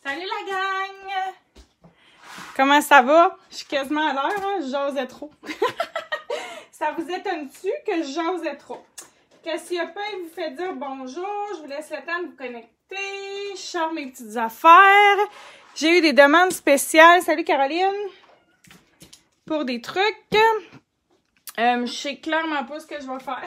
Salut la gang! Comment ça va? Je suis quasiment à l'heure, hein? Je jasais trop. Ça vous étonne-tu que je jasais trop? Cassiopeia vous fait dire bonjour, je vous laisse le temps de vous connecter, je sors mes petites affaires. J'ai eu des demandes spéciales. Salut Caroline! Pour des trucs. Je sais clairement pas ce que je vais faire.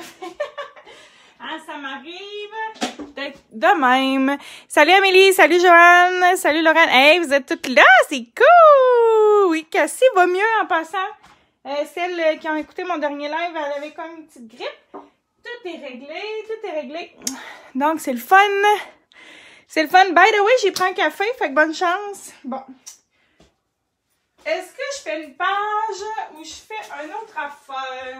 Hein, ça m'arrive d'être de même. Salut Amélie, salut Joanne, salut Lorraine. Hey, vous êtes toutes là, c'est cool! Oui, Cassie va mieux en passant. Celles qui ont écouté mon dernier live, elle avait comme une petite grippe. Tout est réglé, tout est réglé. Donc, c'est le fun. C'est le fun. By the way, j'ai pris un café, fait que bonne chance. Bon. Est-ce que je fais une page ou je fais une autre affaire?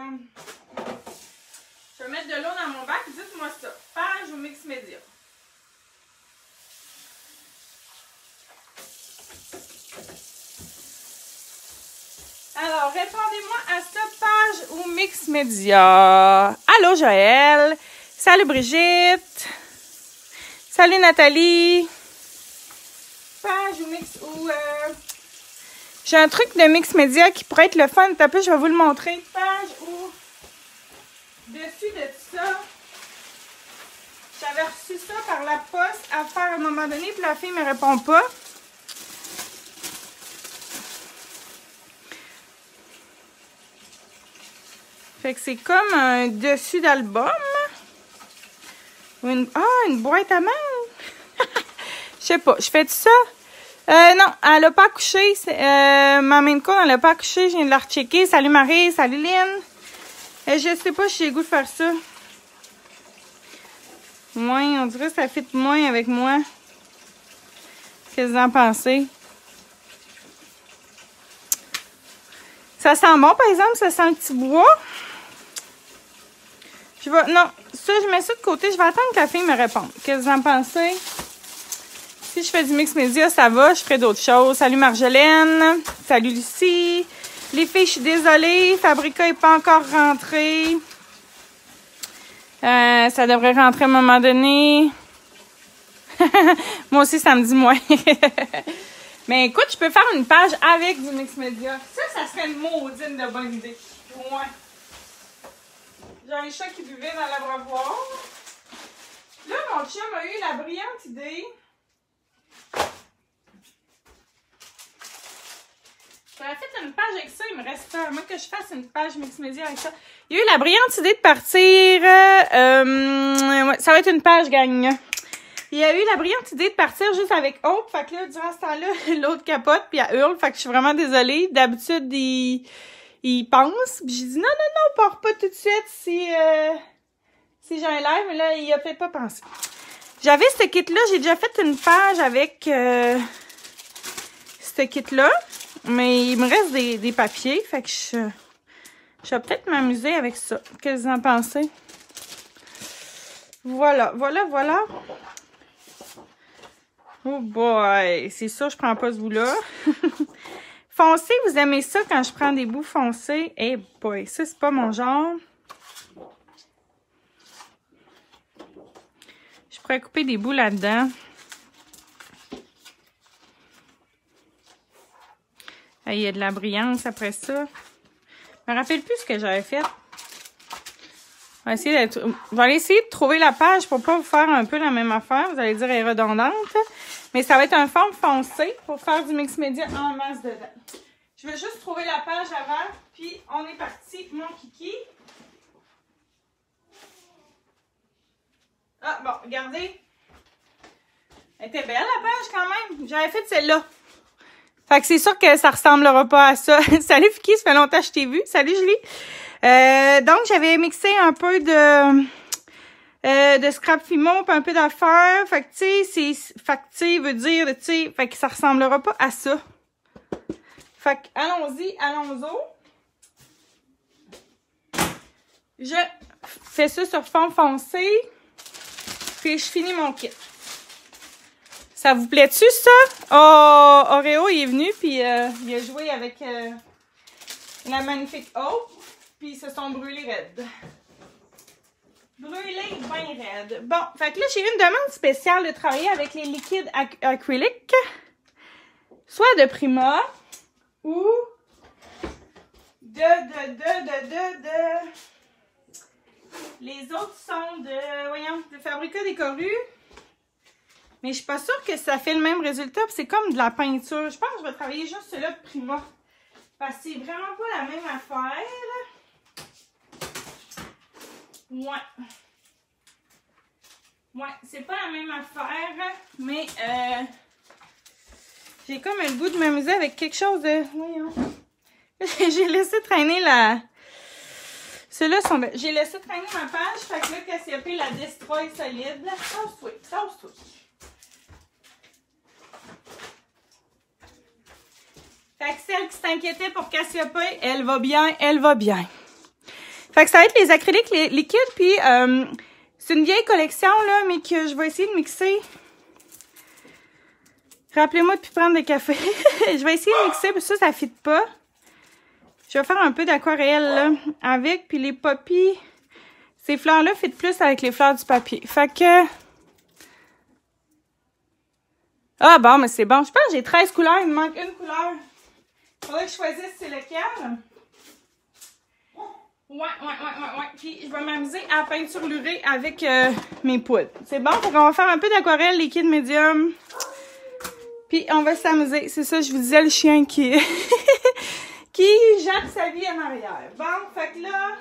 Je vais mettre de l'eau dans mon bac. Dites-moi ça. Page ou mix média? Alors, répondez-moi à ça. Page ou mix média? Allô, Joël. Salut, Brigitte. Salut, Nathalie. Page ou mix ou... J'ai un truc de mix média qui pourrait être le fun. Tapez, je vais vous le montrer. Page ou... Dessus de ça, j'avais reçu ça par la poste à faire à un moment donné, puis la fille ne me répond pas. Fait que c'est comme un dessus d'album. Une boîte à main. Je sais pas, je fais tout ça. Non, elle n'a pas accouché. Ma main de compte, elle n'a pas accouché. Je viens de la rechecker. Salut Marie, salut Lynn. Je sais pas si j'ai le goût de faire ça. Moins, on dirait que ça fit moins avec moi. Qu'est-ce que vous en pensez? Ça sent bon, par exemple, ça sent le petit bois. Non, ça, je mets ça de côté. Je vais attendre que la fille me réponde. Qu'est-ce que vous en pensez? Si je fais du mix média, ça va. Je ferai d'autres choses. Salut Marjolaine. Salut Lucie. Les filles, je suis désolée. Fabrica n'est pas encore rentrée. Ça devrait rentrer à un moment donné. Moi aussi, ça me dit moins. Mais écoute, je peux faire une page avec du mix média. Ça serait une maudine de bonne idée. Pour moi. J'ai un chat qui buvait dans l'abreuvoir. Là, mon chum a eu la brillante idée. J'aurais fait une page avec ça, il me reste ça. Moi, que je fasse une page mix média avec ça. Il y a eu la brillante idée de partir. Ouais, ça va être une page gagne. Il y a eu la brillante idée de partir juste avec Hope. Fait que là, durant ce temps-là, l'autre capote puis elle hurle. Fait que je suis vraiment désolée. D'habitude, il pense. Puis j'ai dit non, pars pas tout de suite si j'ai un live. Mais là, il a peut-être pas pensé. J'avais ce kit-là. J'ai déjà fait une page avec ce kit-là. Mais il me reste des papiers, fait que je vais peut-être m'amuser avec ça. Qu'est-ce que vous en pensez? Voilà. Oh boy! C'est sûr, je prends pas ce bout-là. Foncé, vous aimez ça quand je prends des bouts foncés? Eh boy, ça, c'est pas mon genre. Je pourrais couper des bouts là-dedans. Il y a de la brillance après ça. Je me rappelle plus ce que j'avais fait. Je vais aller essayer de trouver la page pour pas vous faire un peu la même affaire. Vous allez dire elle est redondante. Mais ça va être un fond foncé pour faire du mix média en masse dedans. Je vais juste trouver la page avant. Puis on est parti, mon kiki. Ah bon, regardez. Elle était belle la page quand même. J'avais fait celle-là. Fait que c'est sûr que ça ressemblera pas à ça. Salut Fiki, ça fait longtemps que je t'ai vu. Salut Julie. Donc, j'avais mixé un peu de scrap fimo puis un peu d'affaires. Fait que, tu sais, c'est veut dire, tu sais, fait que ça ressemblera pas à ça. Fait que, allons-y. Je fais ça sur fond foncé. Puis, je finis mon kit. Ça vous plaît-tu, ça? Oh, Oreo, il est venu, puis il a joué avec la magnifique Hope, puis ils se sont brûlés raides. Brûlés bien raides. Bon, fait que là, j'ai eu une demande spéciale de travailler avec les liquides acryliques. soit de Prima ou les autres sont de Fabrica Décoru. Mais je suis pas sûre que ça fait le même résultat. C'est comme de la peinture. Je pense que je vais travailler juste celui-là de Prima. Parce que c'est vraiment pas la même affaire. Ouais. Ouais, c'est pas la même affaire. Mais j'ai comme le goût de m'amuser avec quelque chose de... Voyons. J'ai laissé traîner la... Ceux-là sont belles. J'ai laissé traîner ma page. Fait que là, Cassiope la destroy solide. Tasse-toi, tasse-toi. Fait que celle qui s'inquiétait pour Cassiope, elle va bien, elle va bien. Fait que ça va être les acryliques liquides, puis c'est une vieille collection, là, mais que je vais essayer de mixer. Rappelez-moi de plus prendre de café. Je vais essayer de mixer, parce que ça ne fit pas. Je vais faire un peu d'aquarelle, là, avec, puis les poppies. Ces fleurs-là fit plus avec les fleurs du papier. Fait que... Ah bon, mais c'est bon. Je pense que j'ai 13 couleurs, il me manque une couleur. Faudrait que je choisisse c'est lequel. Ouais. Puis je vais m'amuser à peinturlurer avec mes poudres. C'est bon? Fait qu'on va faire un peu d'aquarelle liquide médium. Puis on va s'amuser. C'est ça, je vous disais, le chien qui... qui jette sa vie en arrière. Bon, fait que là,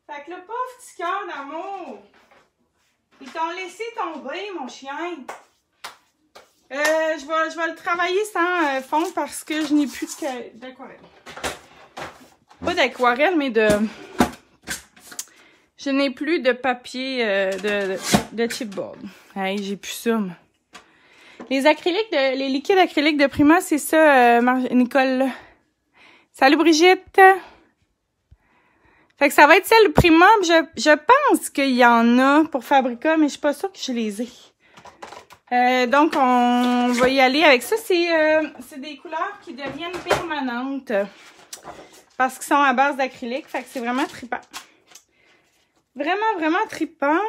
pauvre petit cœur d'amour, ils t'ont laissé tomber, mon chien. Je vais le travailler sans fond parce que je n'ai plus d'aquarelle. Pas d'aquarelle, mais de... Je n'ai plus de papier de chipboard. Hey, j'ai plus ça, moi. Les liquides acryliques de Prima, c'est ça, Nicole. Salut Brigitte! Fait que ça va être celle de Prima. Je pense qu'il y en a pour Fabrica, mais je suis pas sûre que je les ai. Donc, on va y aller avec ça. C'est des couleurs qui deviennent permanentes. Parce qu'ils sont à base d'acrylique. Fait que c'est vraiment trippant. Vraiment, vraiment trippant.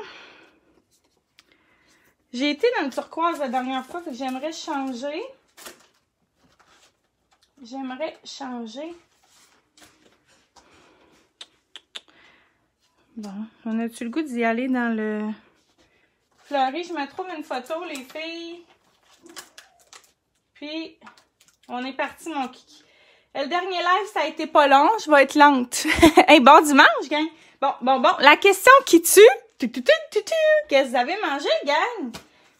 J'ai été dans le turquoise la dernière fois, fait que j'aimerais changer. Bon, on a-tu le goût d'y aller dans le fleuri? Je me trouve une photo, les filles. Puis, on est parti, mon kiki. Le dernier live, ça a été pas long. Je vais être lente. Hey, bon dimanche, gang! Bon. La question qui tue. Qu'est-ce que vous avez mangé, gang?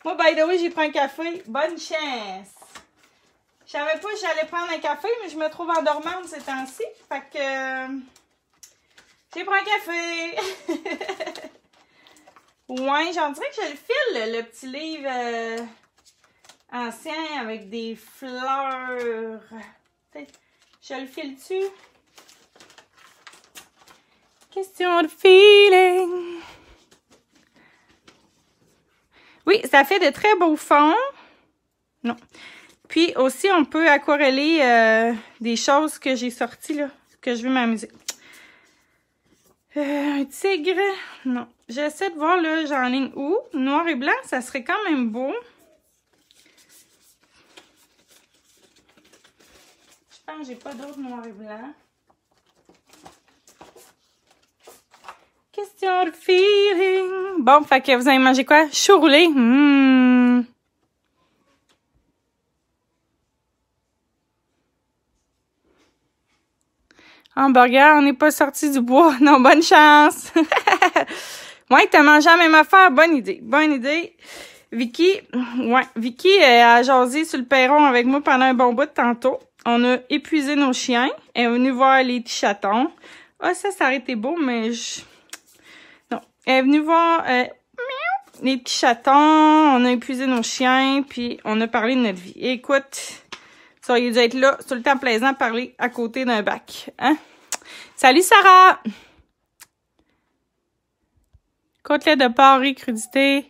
Moi, by the way, j'ai pris un café. Bonne chance! Je savais pas que j'allais prendre un café, mais je me trouve endormante ces temps-ci. Fait que... j'ai pris un café! Ouais, j'en dirais que je le file, le petit livre ancien avec des fleurs. Je le file-tu? Question de feeling. Oui, ça fait de très beaux fonds. Non. Puis aussi, on peut aquareller des choses que j'ai sorties, là, que je veux m'amuser. Un tigre. Non. J'essaie de voir, là, j'enligne où. Noir et blanc, ça serait quand même beau. Je pense que j'ai pas d'autres noir et blanc. Question de feeling. Bon, fait que vous avez mangé quoi? Chou roulé. Hamburger, on n'est pas sorti du bois. Non, bonne chance. Ouais, t'as mangé la même affaire. Bonne idée. Vicky a jasé sur le perron avec moi pendant un bon bout de tantôt. On a épuisé nos chiens. Elle est venue voir les petits chatons. Ah, ça aurait été beau, mais non. Elle est venue voir les petits chatons. On a épuisé nos chiens, puis on a parlé de notre vie. Écoute, ça aurait dû être là, sur le temps plaisant, parler à côté d'un bac. Hein? Salut, Sarah! Côtelette de porc et crudité.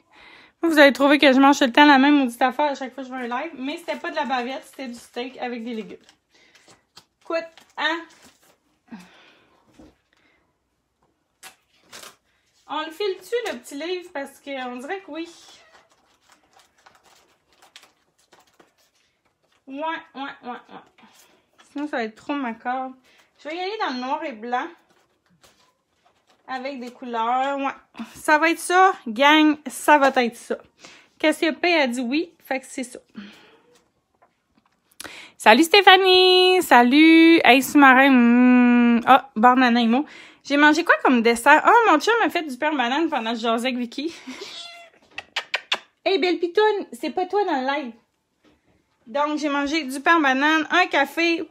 Vous avez trouvé que je mange tout le temps la même maudite affaire à chaque fois que je fais un live, mais c'était pas de la bavette, c'était du steak avec des légumes. Écoute, hein? On le file-tu, le petit livre, parce qu'on dirait que oui. Ouais. Sinon, ça va être trop macabre. Je vais y aller dans le noir et blanc. Avec des couleurs. Ouais. Ça va être ça, gang. Ça va être ça. Cassiopée a dit oui. Fait que c'est ça. Salut Stéphanie! Salut! Hey, sous-marin! Ah, banana emo. J'ai mangé quoi comme dessert? Oh, mon chum m'a fait du pain banane pendant que je jasais avec Vicky. Hey, belle pitoune! C'est pas toi dans le live. Donc, j'ai mangé du pain banane, un café. Wouh,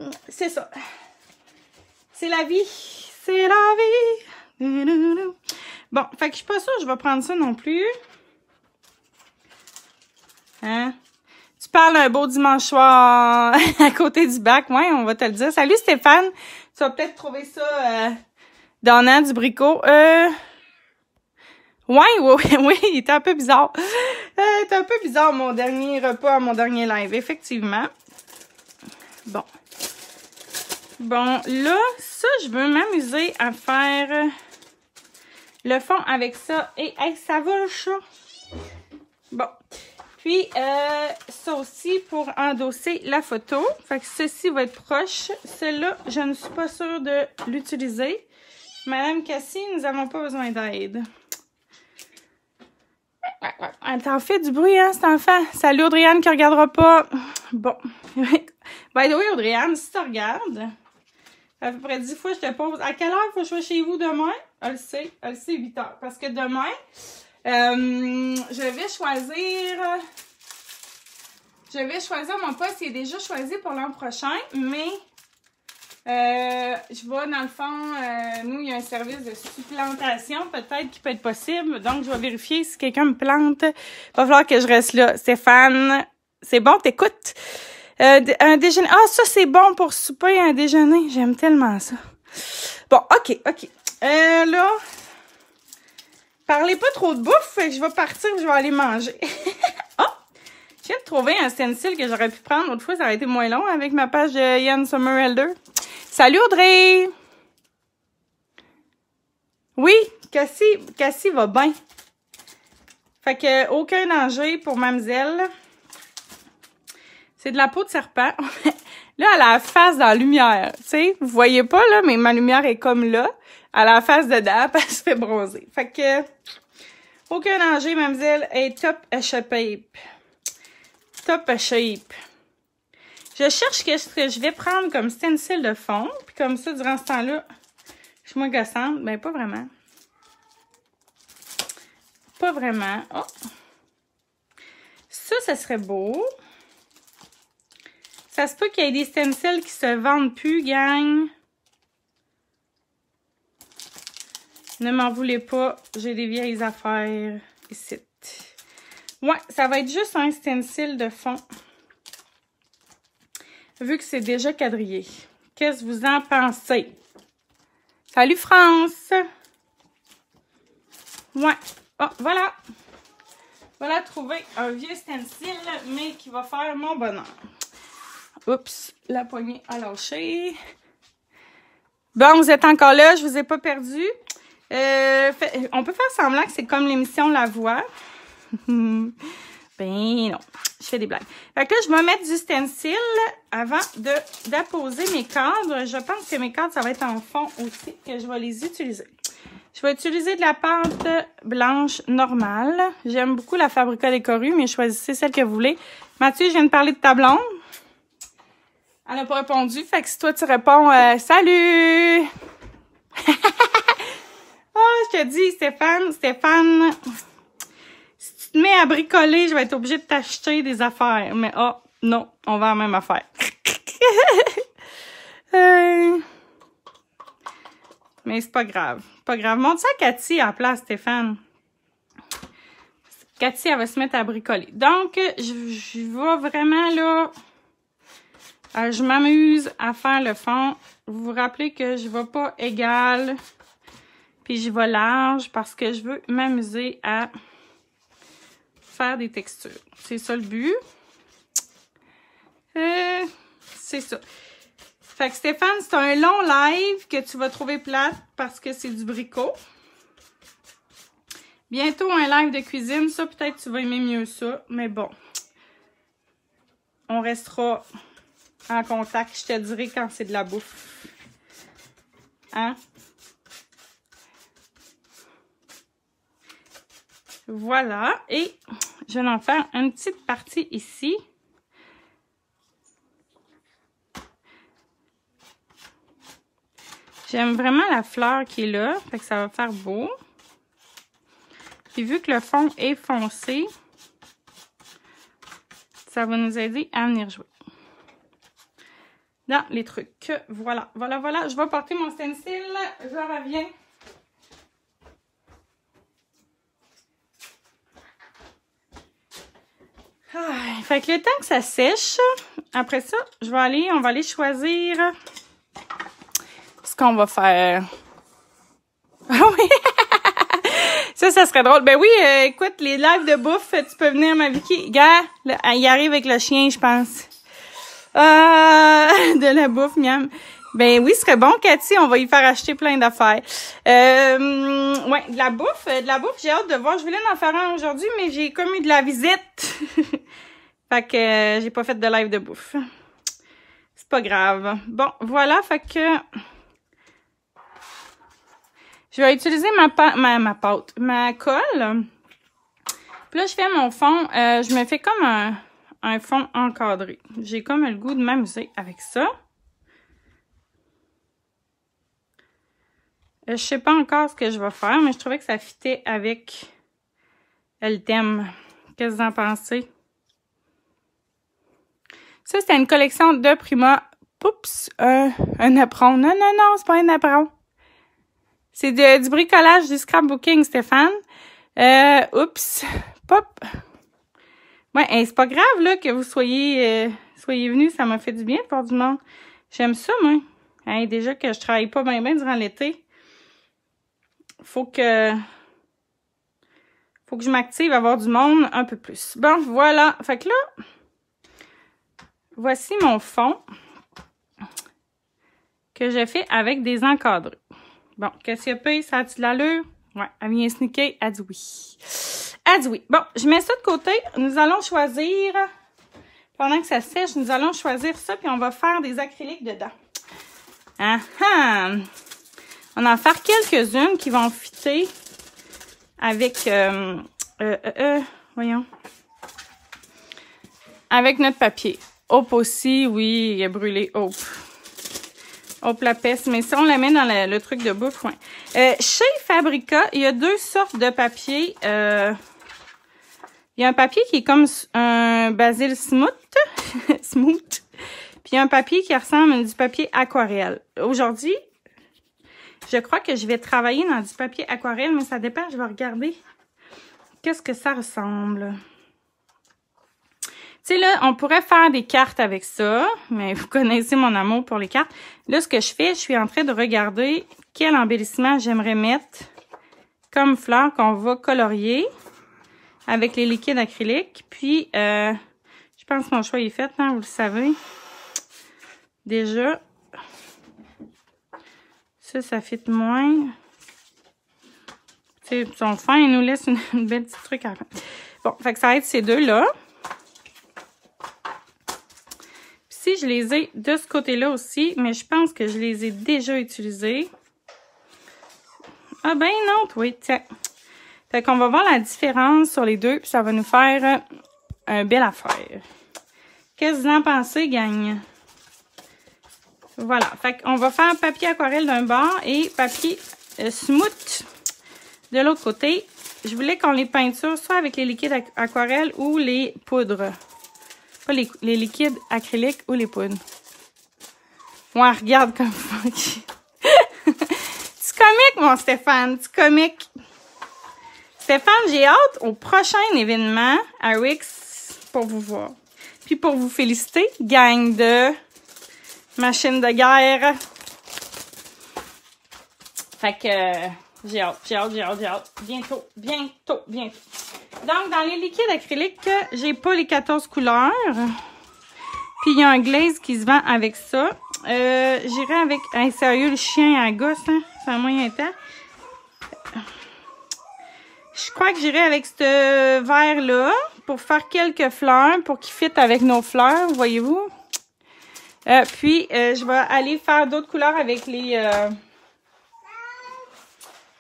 wouh. C'est ça. C'est la vie. C'est la vie. Bon, fait que je suis pas sûre que je vais prendre ça non plus. Hein? Tu parles un beau dimanche soir à côté du bac. Ouais, on va te le dire. Salut Stéphane. Tu vas peut-être trouver ça donnant du bricot. Oui, il était un peu bizarre. Il était un peu bizarre mon dernier repas, mon dernier live, effectivement. Bon. Bon, là, ça, je veux m'amuser à faire le fond avec ça. Et hey, ça va le chat? Bon. Puis, ça aussi pour endosser la photo. Fait que ceci va être proche. Celle-là, je ne suis pas sûre de l'utiliser. Madame Cassie, nous n'avons pas besoin d'aide. Elle t'en fait du bruit, hein, cet enfant? Salut, Audriane, qui ne regardera pas. Bon. By the way, Audriane, si tu regardes, à peu près 10 fois, je te pose, à quelle heure faut que je sois chez vous demain? Elle le sait, 8 heures. Parce que demain, je vais choisir mon poste, il est déjà choisi pour l'an prochain, mais je vais dans le fond, nous, il y a un service de supplantation peut-être qui peut être possible, donc je vais vérifier si quelqu'un me plante. Il va falloir que je reste là. Stéphane, c'est bon, t'écoutes? Un déjeuner, ah ça c'est bon pour souper, un déjeuner, j'aime tellement ça. Bon, ok. Là, parlez pas trop de bouffe, fait que je vais partir, je vais aller manger. Oh! Je viens de trouver un stencil que j'aurais pu prendre. L'autre fois, ça aurait été moins long avec ma page de Yann Sommerelder. Salut Audrey! Oui, Cassie va bien. Fait que aucun danger pour mademoiselle. C'est de la peau de serpent. Là, elle a la face dans la lumière. Tu sais, vous voyez pas, là, mais ma lumière est comme là. Elle a la face dedans, puis elle se fait bronzer. Fait que, aucun danger, mademoiselle est top shape. Top shape. Je cherche ce que je vais prendre comme stencil de fond. Puis comme ça, durant ce temps-là, je suis moins gossante. Ben, pas vraiment. Pas vraiment. Oh! Ça serait beau. Ça se peut qu'il y ait des stencils qui se vendent plus, gang. Ne m'en voulez pas, j'ai des vieilles affaires ici. Ouais, ça va être juste un stencil de fond. Vu que c'est déjà quadrillé. Qu'est-ce que vous en pensez? Salut France! Ouais. Oh, voilà. Voilà, trouver un vieux stencil, mais qui va faire mon bonheur. Oups, la poignée a lâché. Bon, vous êtes encore là, je vous ai pas perdu. On peut faire semblant que c'est comme l'émission La Voix. Ben non, je fais des blagues. Fait que là, je vais mettre du stencil avant d'apposer mes cadres. Je pense que mes cadres, ça va être en fond aussi, que je vais les utiliser. Je vais utiliser de la pâte blanche normale. J'aime beaucoup la Fabrica Décorée, mais choisissez celle que vous voulez. Mathieu, je viens de parler de ta blonde. Elle n'a pas répondu, fait que si toi tu réponds « Salut! » Oh, je te dis, Stéphane, si tu te mets à bricoler, je vais être obligée de t'acheter des affaires. Mais oh, non, on va à la même affaire. Mais c'est pas grave. Pas grave. Montre ça à Cathy en place, Stéphane. Cathy, elle va se mettre à bricoler. Donc, je vais vraiment là... je m'amuse à faire le fond. Vous vous rappelez que je ne vais pas égal, puis je vais large parce que je veux m'amuser à faire des textures. C'est ça le but. C'est ça. Fait que Stéphane, c'est un long live que tu vas trouver plate parce que c'est du bricot. Bientôt un live de cuisine. Ça, peut-être tu vas aimer mieux ça, mais bon. on restera en contact. Je te dirai quand c'est de la bouffe. Hein? Voilà. Et je vais en faire une petite partie ici. J'aime vraiment la fleur qui est là. Fait que ça va faire beau. Puis vu que le fond est foncé, ça va nous aider à venir jouer dans les trucs. Voilà, voilà, voilà. Je vais porter mon stencil. Je reviens. Ah, fait que le temps que ça sèche, après ça, on va aller choisir ce qu'on va faire. Ah oui! Ça serait drôle. Ben oui, écoute, les lives de bouffe, tu peux venir m'inviter. Gars, il arrive avec le chien, je pense. De la bouffe, miam. Ben oui, ce serait bon, Cathy, on va y faire acheter plein d'affaires. Ouais, de la bouffe, j'ai hâte de voir. Je voulais en faire un aujourd'hui, mais j'ai comme eu de la visite. Fait que j'ai pas fait de live de bouffe. C'est pas grave. Bon, voilà, fait que je vais utiliser ma colle. Puis là, je fais mon fond. Je me fais comme un fond encadré. J'ai comme le goût de m'amuser avec ça. Je sais pas encore ce que je vais faire, mais je trouvais que ça fitait avec le thème. Qu'est-ce que vous en pensez? Ça, c'était une collection de Prima. Oups, un apron. Non, non, non, c'est pas un apron. C'est du bricolage, du scrapbooking, Stéphane. Oups, pop. Ouais, hey, c'est pas grave, là, que vous soyez venus. Ça m'a fait du bien de voir du monde. J'aime ça, moi. Hey, déjà que je travaille pas bien durant l'été. Faut que je m'active à voir du monde un peu plus. Bon, voilà. Fait que là, voici mon fond que je fais avec des encadrés. Bon, Cassiopeia, ça a-tu de l'allure? Ouais, elle vient sneaker, elle dit oui. Elle dit oui. Bon, je mets ça de côté. Nous allons choisir, pendant que ça sèche, nous allons choisir ça, puis on va faire des acryliques dedans. Ah ah! On va en faire quelques-unes qui vont fitter avec, voyons, avec notre papier. Hope aussi, oui, il a brûlé Hope. Hope la peste, mais ça, on la met dans le truc de bouffe, ouais. Chez Fabrica, il y a deux sortes de papier. Il y a un papier qui est comme un basil smooth, smooth. Puis il y a un papier qui ressemble à du papier aquarelle. Aujourd'hui, je crois que je vais travailler dans du papier aquarelle, mais ça dépend, je vais regarder qu'est-ce que ça ressemble. Tu sais, là, on pourrait faire des cartes avec ça, mais vous connaissez mon amour pour les cartes. Là, ce que je fais, je suis en train de regarder quel embellissement j'aimerais mettre comme fleur qu'on va colorier avec les liquides acryliques. Puis, je pense que mon choix est fait, hein, vous le savez. Déjà, ça fit moins. Tu sais, ils sont fins, ils nous laissent une belle petite truc à la fin. Bon, fait que ça va être ces deux-là. Puis si je les ai de ce côté-là aussi, mais je pense que je les ai déjà utilisés. Ah ben non, oui, tiens. Fait qu'on va voir la différence sur les deux, puis ça va nous faire une belle affaire. Qu'est-ce que vous en pensez, gang? Voilà, fait qu'on va faire papier aquarelle d'un bord et papier smooth de l'autre côté. Je voulais qu'on les peinture soit avec les liquides aquarelle ou les poudres. Pas les liquides acryliques ou les poudres. Ouais, regarde comme funky. Tu comique, mon Stéphane, tu comique. Stéphane, j'ai hâte au prochain événement à Rix pour vous voir. Puis pour vous féliciter, gang de machine de guerre. Fait que j'ai hâte. Bientôt. Donc, dans les liquides acryliques, j'ai pas les 14 couleurs. Puis, il y a un glaze qui se vend avec ça. J'irai avec... Hey, sérieux, le chien à gosse, hein? C'est un moyen temps. Je crois que j'irai avec ce vert-là. pour faire quelques fleurs pour qu'ils fitent avec nos fleurs, voyez-vous. Puis, je vais aller faire d'autres couleurs avec les...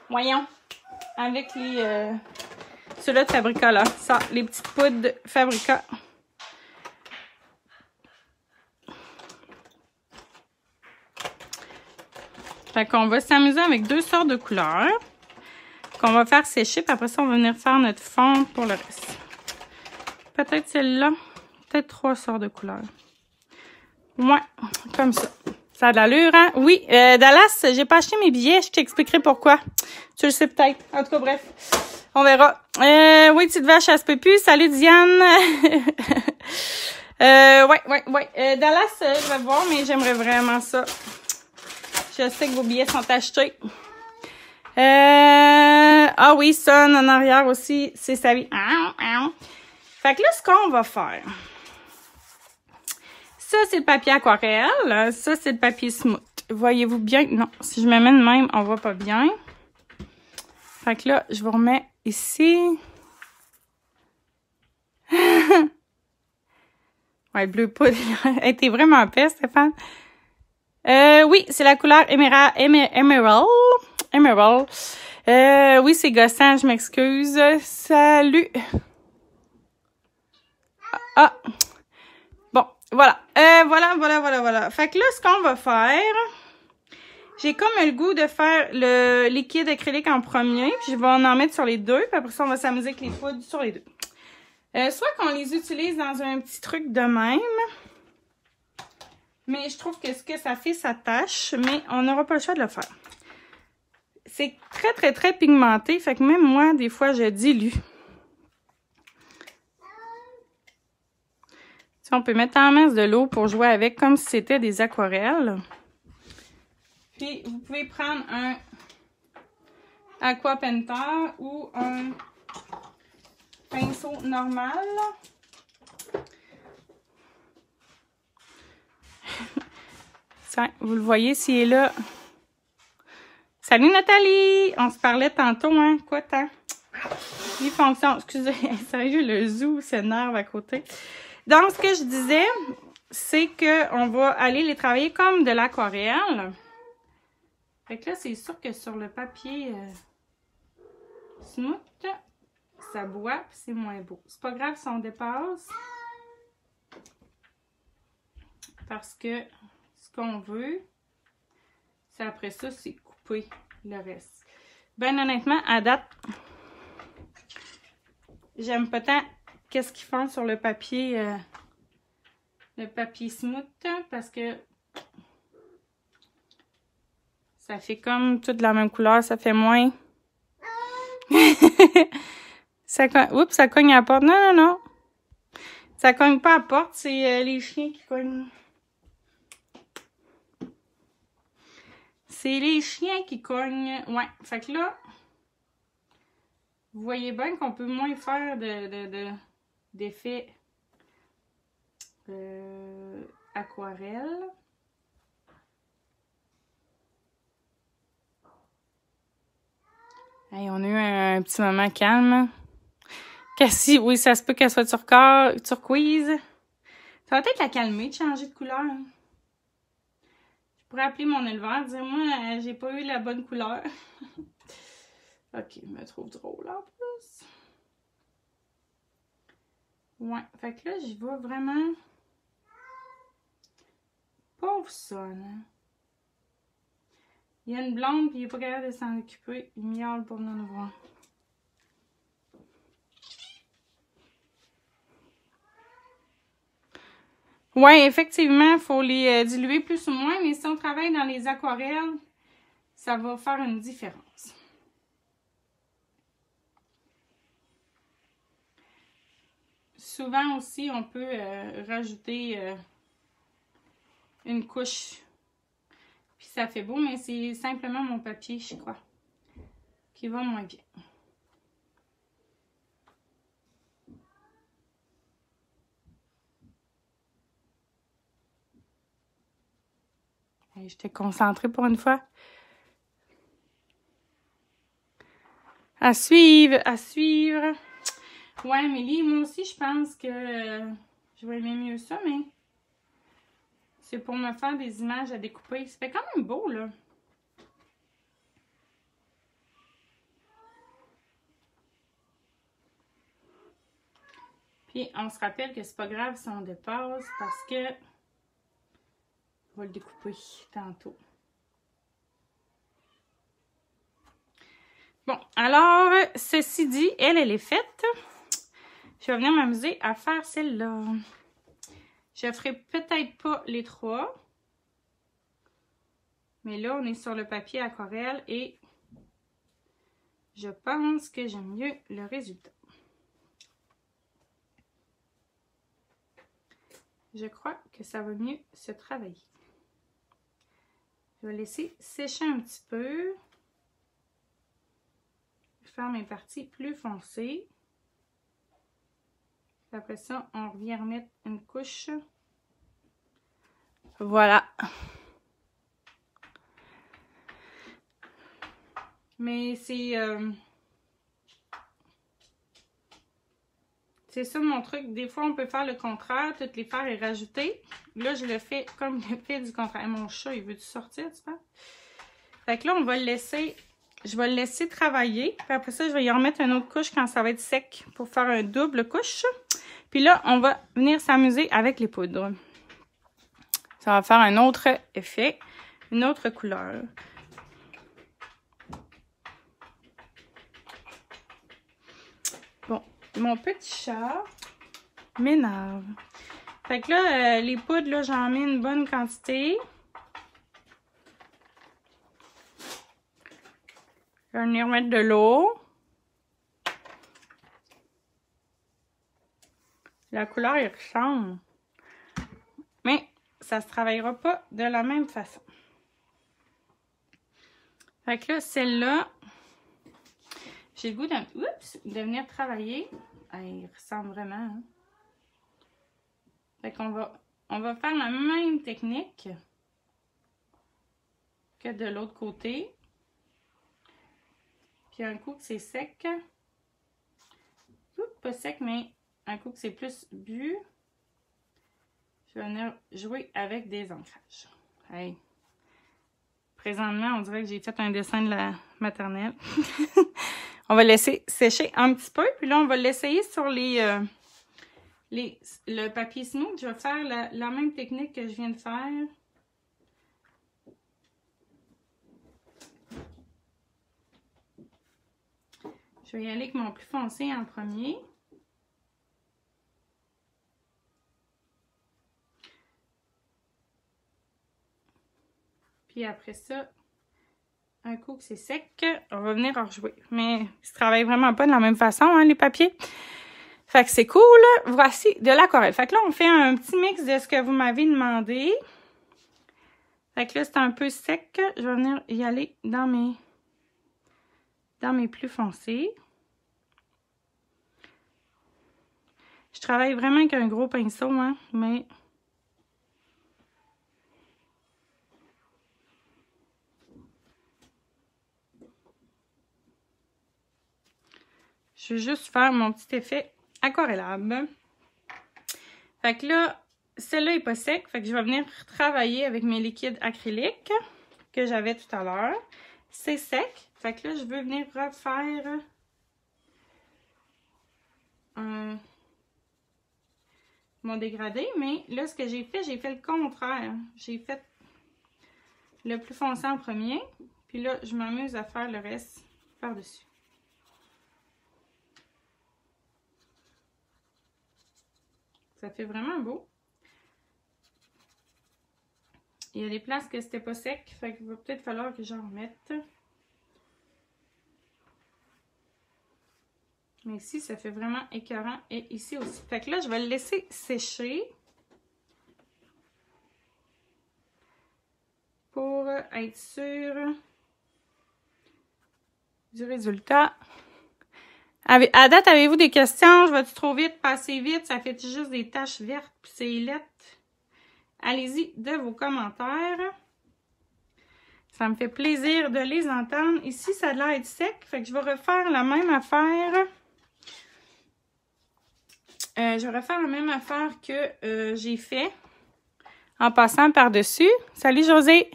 voyons. Avec les... ceux-là de Fabrica, là. Ça, les petites poudres de Fabrica. Fait qu'on va s'amuser avec 2 sortes de couleurs. Qu'on va faire sécher, puis après ça, on va venir faire notre fond pour le reste. Peut-être celle-là. Peut-être 3 sortes de couleurs. Ouais, comme ça. Ça a de l'allure, hein? Oui, Dallas, j'ai pas acheté mes billets. Je t'expliquerai pourquoi. Tu le sais peut-être. En tout cas, bref. On verra. Oui, petite vache, ça se peut plus. Salut, Diane. Ouais. Dallas, je vais voir, mais j'aimerais vraiment ça. Je sais que vos billets sont achetés. Ah oui, Son en arrière aussi, c'est sa vie. Fait que là, ce qu'on va faire... Ça, c'est le papier aquarelle. Ça, c'est le papier smooth. Voyez-vous bien? Non, si je me mets de même, on voit pas bien. Fait que là, je vous remets ici. Ouais, le bleu poudre. Elle était vraiment peste, Stéphane. Oui, c'est la couleur Emerald. Oui, c'est gossant, je m'excuse. Salut. Ah. Bon, voilà. Voilà. Fait que là, ce qu'on va faire, j'ai comme le goût de faire le liquide acrylique en premier, puis je vais en mettre sur les deux, puis après ça, on va s'amuser avec les poudres sur les deux. Soit qu'on les utilise dans un petit truc de même, mais je trouve que ce que ça fait, ça tâche, mais on n'aura pas le choix de le faire. C'est très pigmenté, fait que même moi, des fois, je dilue. On peut mettre en masse de l'eau pour jouer avec comme si c'était des aquarelles. Puis, vous pouvez prendre un Aqua Painter ou un pinceau normal. Tiens, vous le voyez s'il est là. Salut Nathalie! On se parlait tantôt, hein? Quoi, tant? Il fonctionne. Excusez, sérieux, le zoo s'énerve à côté. Donc, ce que je disais, c'est qu'on va aller les travailler comme de l'aquarelle. Fait que là, c'est sûr que sur le papier smooth, ça boit puis c'est moins beau. C'est pas grave si on dépasse. Parce que ce qu'on veut, c'est après ça, c'est couper le reste. Ben honnêtement, à date, j'aime pas tant qu'est-ce qu'ils font sur le papier smooth parce que ça fait comme toute la même couleur, ça fait moins. Oups, ça cogne à la porte. Non. Ça cogne pas à la porte, c'est les chiens qui cognent. C'est les chiens qui cognent. Ouais, fait que là, vous voyez bien qu'on peut moins faire d'effet aquarelle. Hey, on a eu un petit moment calme. Cassie, oui, ça se peut qu'elle soit turquoise. Ça va peut-être la calmer de changer de couleur. Je pourrais appeler mon éleveur, dire moi, j'ai pas eu la bonne couleur. Ok, il me trouve drôle en plus. Ouais, fait que là, j'y vais vraiment. Pauvre Son. Il y a une blonde, puis il n'est pas capable de s'en occuper. Il miaule pour venir nous voir. Oui, effectivement, il faut les diluer plus ou moins, mais si on travaille dans les aquarelles, ça va faire une différence. Souvent aussi, on peut rajouter une couche. Puis ça fait beau, mais c'est simplement mon papier, je crois, qui va moins bien. J'étais concentrée pour une fois. À suivre, à suivre. Ouais, Amélie, moi aussi, je pense que je vais aimer mieux ça, mais c'est pour me faire des images à découper. Ça fait quand même beau, là. Puis, on se rappelle que c'est pas grave si on dépasse parce que on va le découper tantôt. Bon, alors, ceci dit, elle est faite. Je vais venir m'amuser à faire celle-là. Je ferai peut-être pas les 3. Mais là, on est sur le papier aquarelle et je pense que j'aime mieux le résultat. Je crois que ça va mieux se travailler. Je vais laisser sécher un petit peu. Faire mes parties plus foncées. Après ça, on revient remettre une couche. Voilà. Mais c'est ça mon truc. Des fois, on peut faire le contraire, toutes les faire et rajouter. Là, je le fais comme l'effet du contraire. Mon chat, il veut-tu sortir, tu penses? Fait que là, on va le laisser. Je vais le laisser travailler. Puis après ça, je vais y remettre une autre couche quand ça va être sec pour faire un double couche. Puis là, on va venir s'amuser avec les poudres. Ça va faire un autre effet, une autre couleur. Bon, mon petit chat m'énerve. Fait que là, les poudres, là, j'en mets une bonne quantité. Je vais venir mettre de l'eau. La couleur est ressemble. Mais ça ne se travaillera pas de la même façon. Fait que là, celle-là, j'ai le goût de venir travailler. Il ressemble vraiment. Hein? Fait qu'on va faire la même technique que de l'autre côté. Puis un coup que c'est sec, pas sec, mais un coup que c'est plus bu, je vais venir jouer avec des ancrages. Hey. Présentement, on dirait que j'ai fait un dessin de la maternelle. On va laisser sécher un petit peu, puis là, on va l'essayer sur le papier smooth. Je vais faire la même technique que je viens de faire. Je vais y aller avec mon plus foncé en premier. Puis après ça, un coup que c'est sec, on va venir en rejouer. Mais ils ne travaillent vraiment pas de la même façon, hein, les papiers. Fait que c'est cool. Voici de l'aquarelle. Fait que là, on fait un petit mix de ce que vous m'avez demandé. Fait que là, c'est un peu sec. Je vais venir y aller dans mes plus foncés. Je travaille vraiment avec un gros pinceau, hein, mais... Je vais juste faire mon petit effet aquarellable. Fait que là, celle-là n'est pas sec. Fait que je vais venir travailler avec mes liquides acryliques que j'avais tout à l'heure. C'est sec. Fait que là, je veux venir refaire mon dégradé. Mais là, ce que j'ai fait le contraire. J'ai fait le plus foncé en premier. Puis là, je m'amuse à faire le reste par-dessus. Ça fait vraiment beau. Il y a des places que c'était pas sec, fait qu'il va peut-être falloir que j'en remette. Mais ici, ça fait vraiment écœurant. Et ici aussi. Fait que là, je vais le laisser sécher. Pour être sûre du résultat. À date, avez-vous des questions? Je vais-tu trop vite, passer vite? Ça fait juste des taches vertes, puis c'est lettre. Allez-y de vos commentaires. Ça me fait plaisir de les entendre. Ici, ça a l'air d'être sec, fait que je vais refaire la même affaire je vais refaire la même affaire que j'ai fait en passant par-dessus. Salut José!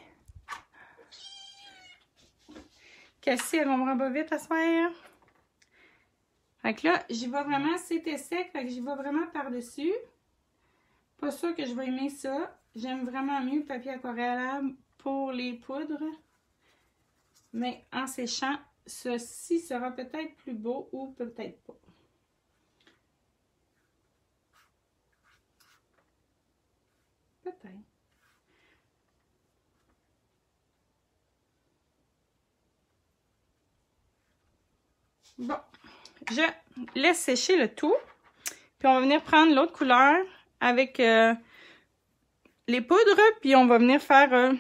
Cassie, elle comprend pas vite à se faire. Fait que là, j'y vais vraiment, c'était sec, fait que j'y vais vraiment par-dessus. Pas sûr que je vais aimer ça. J'aime vraiment mieux le papier aquarellable pour les poudres. Mais en séchant, ceci sera peut-être plus beau ou peut-être pas. Peut-être. Bon, je laisse sécher le tout. Puis on va venir prendre l'autre couleur avec les poudres. Puis on va venir faire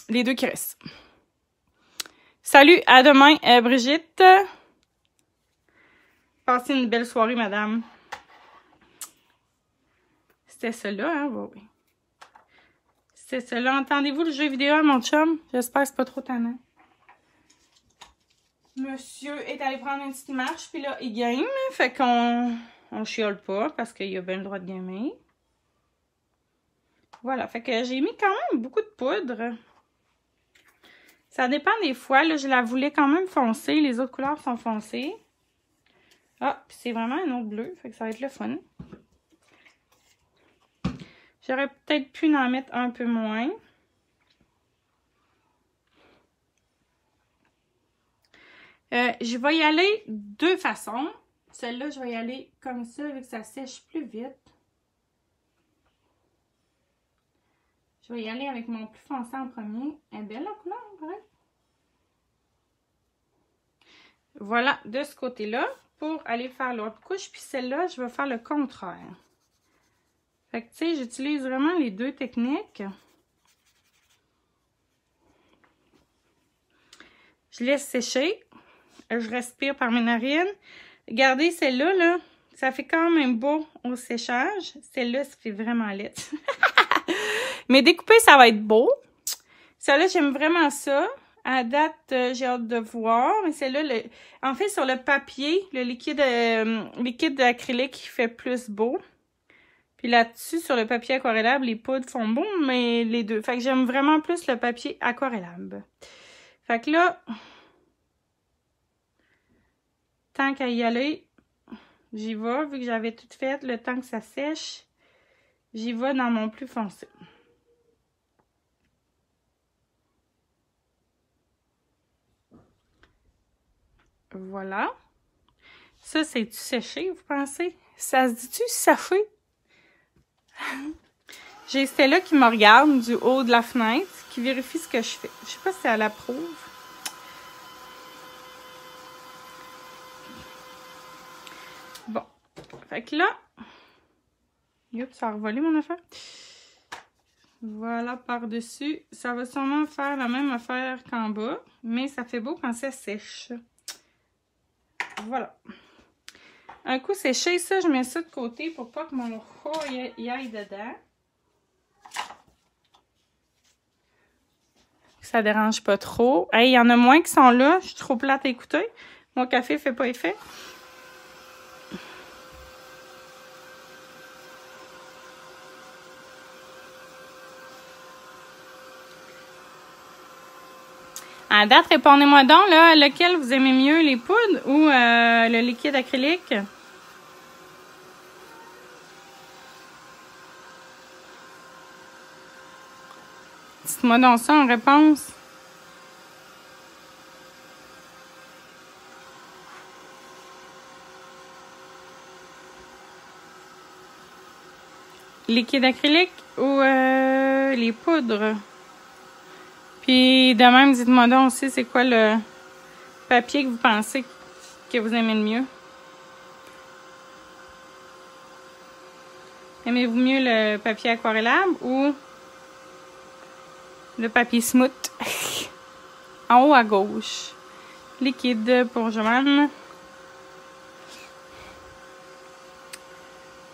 les deux qui restent. Salut, à demain, Brigitte. Passez une belle soirée, madame. C'était cela, hein? Oui. C'était cela. Entendez-vous le jeu vidéo à mon chum? J'espère que c'est pas trop tannant. Monsieur est allé prendre une petite marche, puis là, il game. Fait qu'on chiole pas parce qu'il a bien le droit de gamer. Voilà, fait que j'ai mis quand même beaucoup de poudre. Ça dépend des fois. Là, je la voulais quand même foncée. Les autres couleurs sont foncées. Ah, puis c'est vraiment un autre bleu. Fait que ça va être le fun. J'aurais peut-être pu en mettre un peu moins. Je vais y aller deux façons. Celle-là, je vais y aller comme ça, vu que ça sèche plus vite. Je vais y aller avec mon plus foncé en premier. Elle est belle la couleur, pareil. Voilà, de ce côté-là, pour aller faire l'autre couche. Puis celle-là, je vais faire le contraire. Fait que, tu sais, j'utilise vraiment les deux techniques. Je laisse sécher. Je respire par mes narines. Regardez, celle-là, là, ça fait quand même beau au séchage. Celle-là, ça fait vraiment laid. Mais découpé, ça va être beau. Celle-là, j'aime vraiment ça. À date, j'ai hâte de voir. Et celle-là, en fait, sur le papier, le liquide d'acrylique qui fait plus beau. Puis là-dessus, sur le papier aquarellable, les poudres font beau, mais les deux. Fait que j'aime vraiment plus le papier aquarellable. Fait que là, tant qu'à y aller, j'y vais. Vu que j'avais tout fait, le temps que ça sèche, j'y vais dans mon plus foncé. Voilà. Ça, c'est-tu séché, vous pensez? Ça se dit-tu séché? J'ai Stella qui me regarde du haut de la fenêtre, qui vérifie ce que je fais. Je sais pas si elle approuve. Bon. Fait que là... Oups, ça a revolé mon affaire. Voilà, par-dessus. Ça va sûrement faire la même affaire qu'en bas, mais ça fait beau quand ça sèche. Voilà. Un coup séché, ça, je mets ça de côté pour pas que mon rat y aille dedans. Ça dérange pas trop. Hey, il y en a moins qui sont là. Je suis trop plate à écouter. Mon café fait pas effet. À date, répondez-moi donc, là, lequel vous aimez mieux, les poudres ou le liquide acrylique? Dites-moi donc ça en réponse. Liquide acrylique ou les poudres? Puis de même, dites-moi donc aussi c'est quoi le papier que vous pensez que vous aimez le mieux. Aimez-vous mieux le papier aquarellable ou le papier smooth? En haut à gauche. Liquide pour Joanne.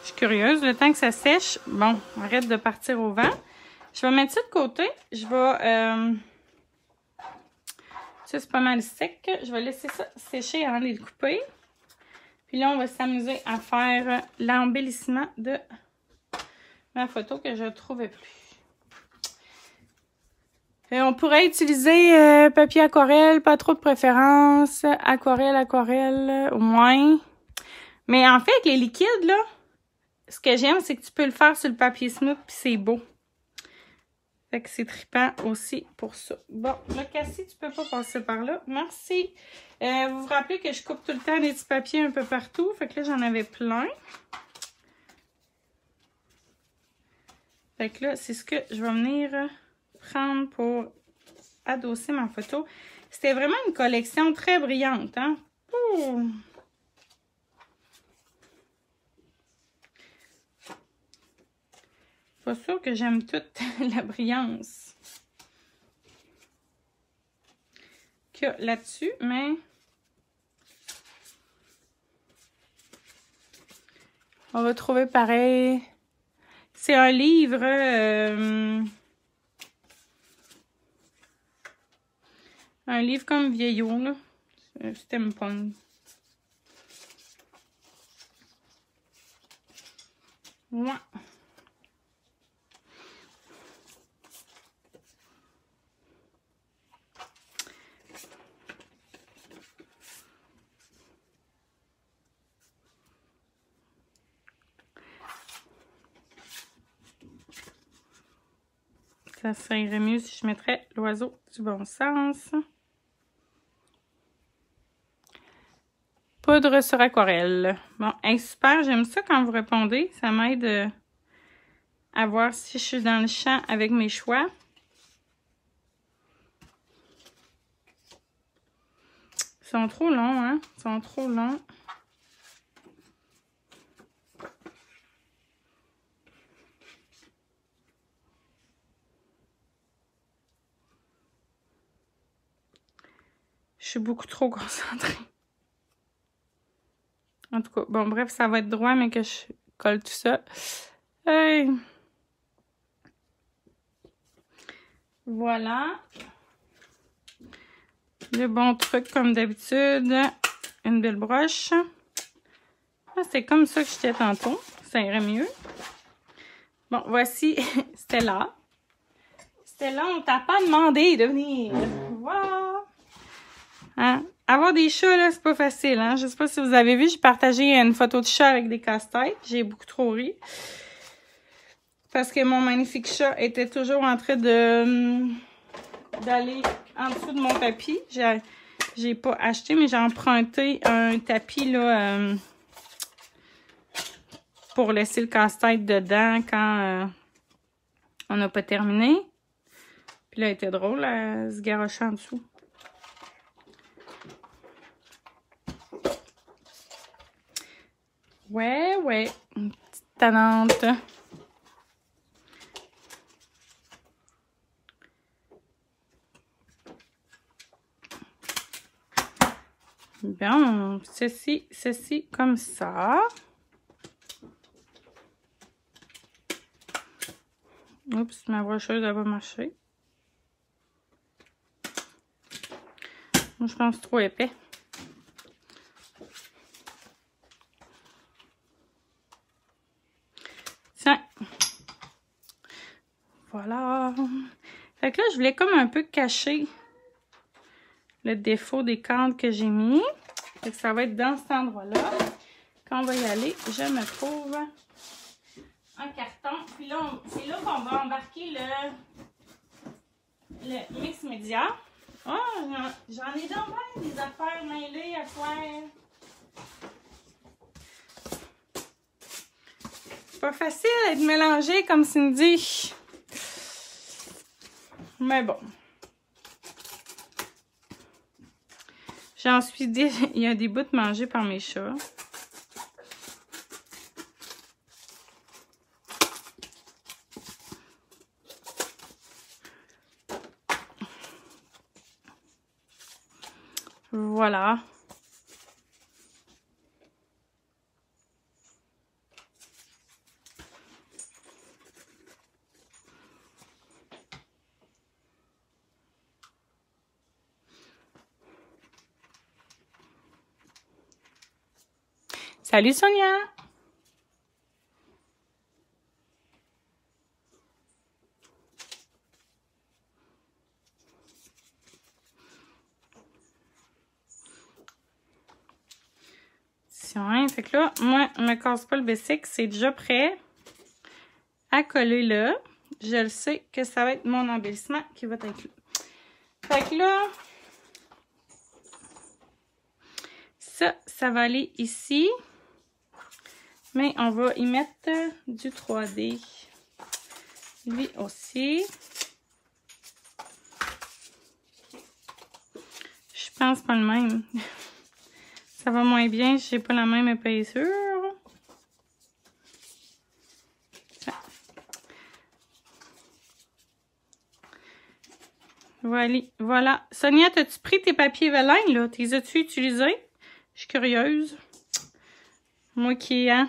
Je suis curieuse. Le temps que ça sèche, bon, arrête de partir au vent. Je vais mettre ça de côté. Je vais... ça, c'est pas mal sec. Je vais laisser ça sécher avant de les couper. Puis là, on va s'amuser à faire l'embellissement de ma photo que je ne trouvais plus. On pourrait utiliser papier aquarelle, pas trop de préférence. Aquarelle, au moins. Mais en fait, avec les liquides, là, ce que j'aime, c'est que tu peux le faire sur le papier smooth, puis c'est beau. Fait que c'est trippant aussi pour ça. Bon, là, Cassie, tu peux pas passer par là. Merci. Vous vous rappelez que je coupe tout le temps des petits papiers un peu partout. Fait que là, j'en avais plein. Fait que là, c'est ce que je vais venir prendre pour adosser ma photo. C'était vraiment une collection très brillante, hein? Ouh. Pas sûr que j'aime toute la brillance qu'il y a là-dessus, mais on va trouver pareil. C'est un livre comme vieillot, là. Steampunk. Ouais. Ça irait mieux si je mettrais l'oiseau du bon sens. Poudre sur aquarelle. Bon, hey, super, j'aime ça quand vous répondez. Ça m'aide à voir si je suis dans le champ avec mes choix. Ils sont trop longs, hein? Ils sont trop longs. Je suis beaucoup trop concentrée. En tout cas, bon, bref, ça va être droit, mais que je colle tout ça. Hey. Voilà. Le bon truc, comme d'habitude. Une belle broche. Ah, c'est comme ça que j'étais tantôt. Ça irait mieux. Bon, voici Stella. Stella, on t'a pas demandé de venir. Wow! Hein? Avoir des chats, là, c'est pas facile, hein? Je sais pas si vous avez vu, j'ai partagé une photo de chat avec des casse-têtes. J'ai beaucoup trop ri. Parce que mon magnifique chat était toujours en train de d'aller en dessous de mon tapis. J'ai pas acheté, mais j'ai emprunté un tapis, là, pour laisser le casse-tête dedans quand on n'a pas terminé. Puis là, elle était drôle, elle se garochait en dessous. Ouais, une petite tannante. Bon, ceci comme ça. Oups, ma brocheuse n'a pas marché. Moi, je pense trop épais. Tiens. Voilà. Fait que là, je voulais comme un peu cacher le défaut des cadres que j'ai mis. Fait que ça va être dans cet endroit-là. Quand on va y aller, je me trouve un carton. Puis là, c'est là qu'on va embarquer le mix média. Oh, j'en ai donc bien des affaires mêlées à faire. C'est pas facile d'être mélangé comme Cindy. Mais bon. J'en suis dit, il y a des bouts mangés par mes chats. Voilà. Salut Sonia! Fait que là, moi, je me casse pas le bicycle, c'est déjà prêt à coller là. Je le sais que ça va être mon embellissement qui va être là. Fait que là, ça va aller ici. Mais on va y mettre du 3D. Lui aussi. Je pense pas le même. Ça va moins bien, j'ai pas la même épaisseur. Voilà. Sonia, as-tu pris tes papiers velin, là? T'es as-tu utilisés? Je suis curieuse. Moi qui ai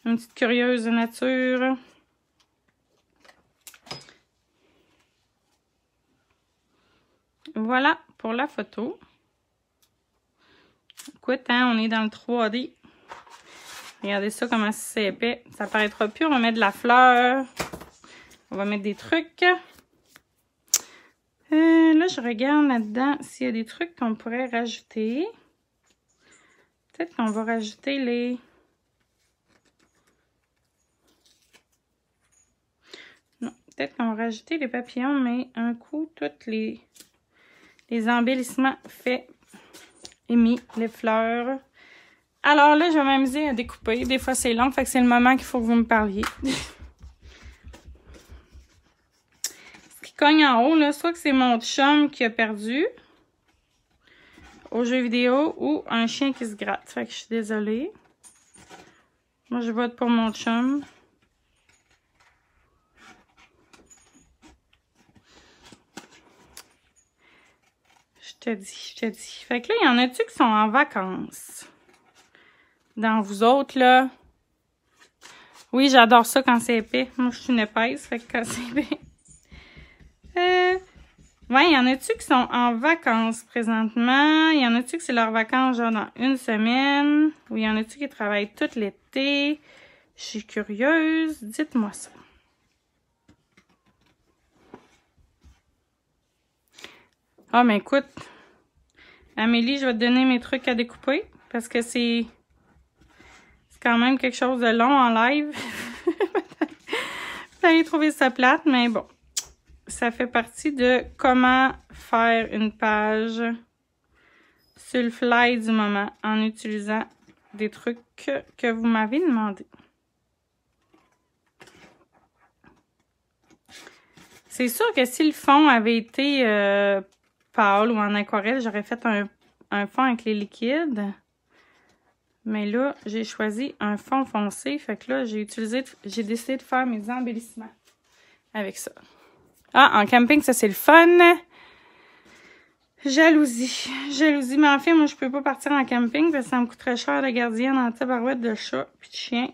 une petite curieuse de nature. Voilà pour la photo. Écoute, hein, on est dans le 3D. Regardez ça, comment c'est épais. Ça paraîtra plus. On va mettre de la fleur. On va mettre des trucs. Là, je regarde là-dedans s'il y a des trucs qu'on pourrait rajouter. Peut-être qu'on va rajouter les... Non, peut-être qu'on va rajouter les papillons, mais un coup, tous les embellissements faits et mis, les fleurs. Alors là, je vais m'amuser à découper. Des fois, c'est long, fait que c'est le moment qu'il faut que vous me parliez. Ce qui cogne en haut, là, soit que c'est mon chum qui a perdu au jeu vidéo ou un chien qui se gratte. Fait que je suis désolée. Moi, je vote pour mon chum. Je te dis. Fait que là, il y en a-tu qui sont en vacances? Dans vous autres, là. Oui, j'adore ça quand c'est épais. Moi, je suis une épaisse, fait que quand c'est épais. Ouais, il y en a-tu qui sont en vacances présentement? Il y en a-tu que c'est leurs vacances genre dans une semaine? Ou il y en a-tu qui travaillent tout l'été? Je suis curieuse. Dites-moi ça. Ah, mais écoute, Amélie, je vais te donner mes trucs à découper parce que c'est quand même quelque chose de long en live. Vous allez trouver ça plate, mais bon. Ça fait partie de comment faire une page sur le fly du moment en utilisant des trucs que vous m'avez demandé. C'est sûr que si le fond avait été pâle ou en aquarelle, j'aurais fait un fond avec les liquides. Mais là, j'ai choisi un fond foncé. Fait que là, j'ai décidé de faire mes embellissements avec ça. Ah, en camping, ça c'est le fun. Jalousie. Mais en fait, moi, je peux pas partir en camping parce que ça me coûterait cher de gardienne en tabarouette de chat puis de chien.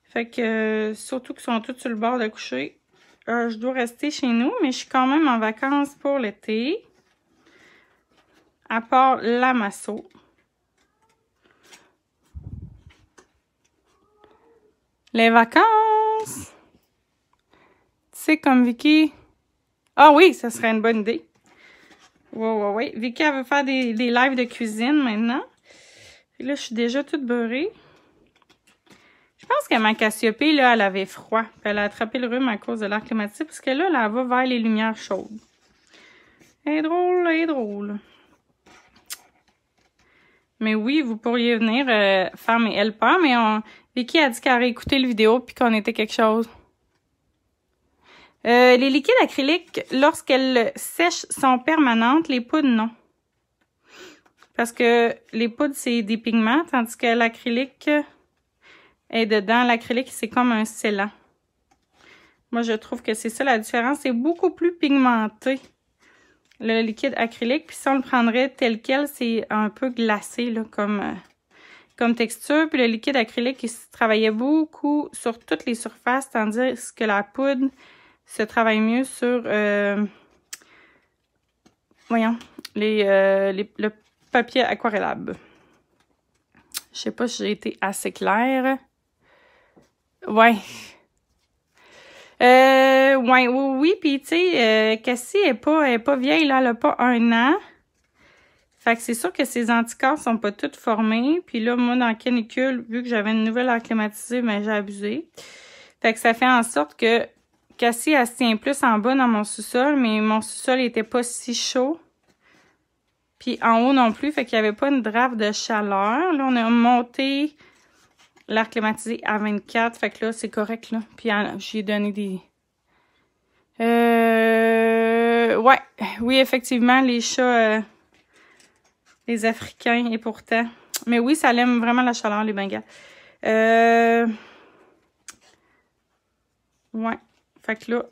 Fait que, surtout qu'ils sont tous sur le bord de coucher. Je dois rester chez nous, mais je suis quand même en vacances pour l'été. À part la Masso. Les vacances! Tu sais, comme Vicky... Ah oui, ça serait une bonne idée. Ouais. Vicky, elle veut faire des lives de cuisine maintenant. Et là, je suis déjà toute beurrée. Je pense que ma Cassiopée, là, elle avait froid. Puis elle a attrapé le rhume à cause de l'air climatique. Parce que là, elle va vers les lumières chaudes. Elle est drôle. Mais oui, vous pourriez venir faire mes helpers. Mais Vicky a dit qu'elle aurait écouté le vidéo puis qu'on était quelque chose. Les liquides acryliques, lorsqu'elles sèchent, sont permanentes. Les poudres, non. Parce que les poudres, c'est des pigments, tandis que l'acrylique est dedans. L'acrylique, c'est comme un scellant. Moi, je trouve que c'est ça la différence. C'est beaucoup plus pigmenté, le liquide acrylique. Puis si on le prendrait tel quel, c'est un peu glacé, là, comme texture. Puis le liquide acrylique, il se travaillait beaucoup sur toutes les surfaces, tandis que la poudre se travaille mieux sur, voyons, le papier aquarellable. Je sais pas si j'ai été assez claire. Ouais. Ouais, oui, puis tu sais, Cassie est pas vieille, là, elle a pas 1 an. Fait que c'est sûr que ses anticorps sont pas tous formés. Puis là, moi, dans la canicule, vu que j'avais une nouvelle acclimatisée, ben j'ai abusé. Fait que ça fait en sorte que Cassie, elle se tient plus en bas dans mon sous-sol, mais mon sous-sol était pas si chaud. Puis en haut non plus, fait qu'il n'y avait pas une drape de chaleur. Là, on a monté l'air climatisé à 24, fait que là, c'est correct, là. Puis j'ai donné des... Ouais, oui, effectivement, les chats, les Africains, et pourtant. Mais oui, ça aime vraiment la chaleur, les Bengales. Ouais, fait que là...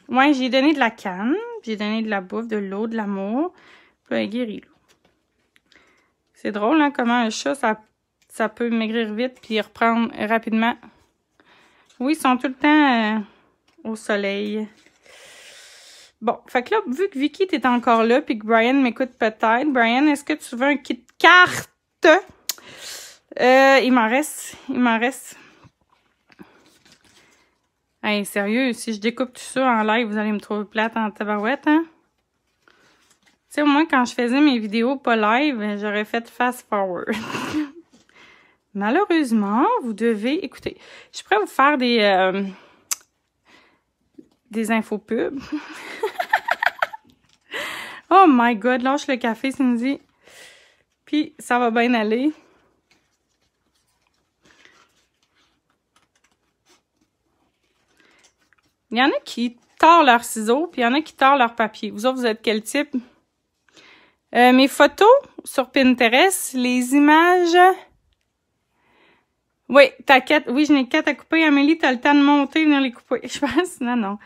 Ouais, j'ai donné de la canne, j'ai donné de la bouffe, de l'eau, de l'amour. Puis elle est guérie, là. C'est drôle, hein, comment un chat, ça peut maigrir vite puis reprendre rapidement. Oui, ils sont tout le temps au soleil. Bon, fait que là, vu que Vicky, t'es encore là puis que Brian m'écoute peut-être. Brian, est-ce que tu veux un kit carte? Il m'en reste. Hey, sérieux, si je découpe tout ça en live, vous allez me trouver plate en tabarouette, hein? Tu sais, au moins, quand je faisais mes vidéos pas live, j'aurais fait fast forward. Malheureusement, vous devez... Écoutez, je pourrais vous faire des infopubs. Oh my God, lâche le café, Cindy. Puis, ça va bien aller. Il y en a qui tordent leurs ciseaux, puis il y en a qui tordent leur papier. Vous autres, vous êtes quel type? Mes photos sur Pinterest, les images... Oui, t'inquiète. Oui, je n'ai 4 à couper. Amélie, t'as le temps de monter et venir les couper. Je pense. Non.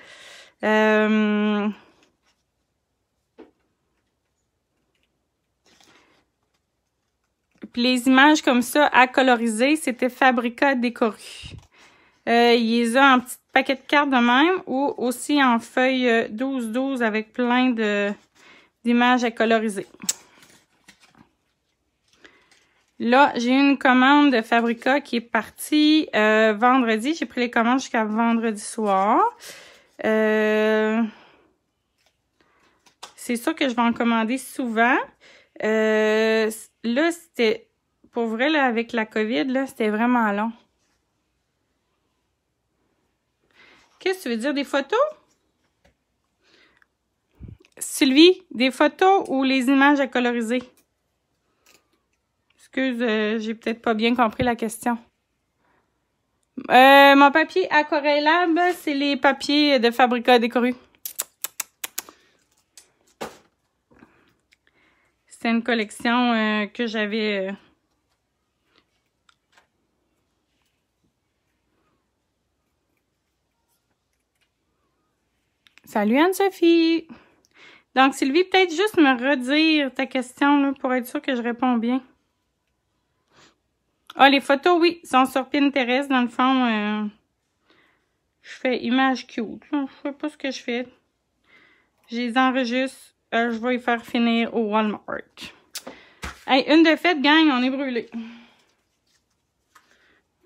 Puis les images comme ça, à coloriser, c'était Fabrica Décoru. Il les a en petit paquet de cartes de même ou aussi en feuille 12-12 avec plein d'images à coloriser. Là, j'ai eu une commande de Fabrica qui est partie vendredi. J'ai pris les commandes jusqu'à vendredi soir. C'est sûr que je vais en commander souvent. Là, c'était... Pour vrai, là, avec la COVID, là, c'était vraiment long. Qu'est-ce que tu veux dire? Des photos? Sylvie, des photos ou les images à coloriser? Excuse, j'ai peut-être pas bien compris la question. Mon papier Aquarellable, c'est les papiers de Fabrica Décoru. C'était une collection que j'avais... Salut Anne-Sophie! Donc, Sylvie, peut-être juste me redire ta question là, pour être sûre que je réponds bien. Ah, les photos, oui, sont sur Pinterest. Dans le fond, je fais image cute. Je sais pas ce que je fais. Je les enregistre. Je vais les faire finir au Walmart. Hey, une de fête, gang, on est brûlés.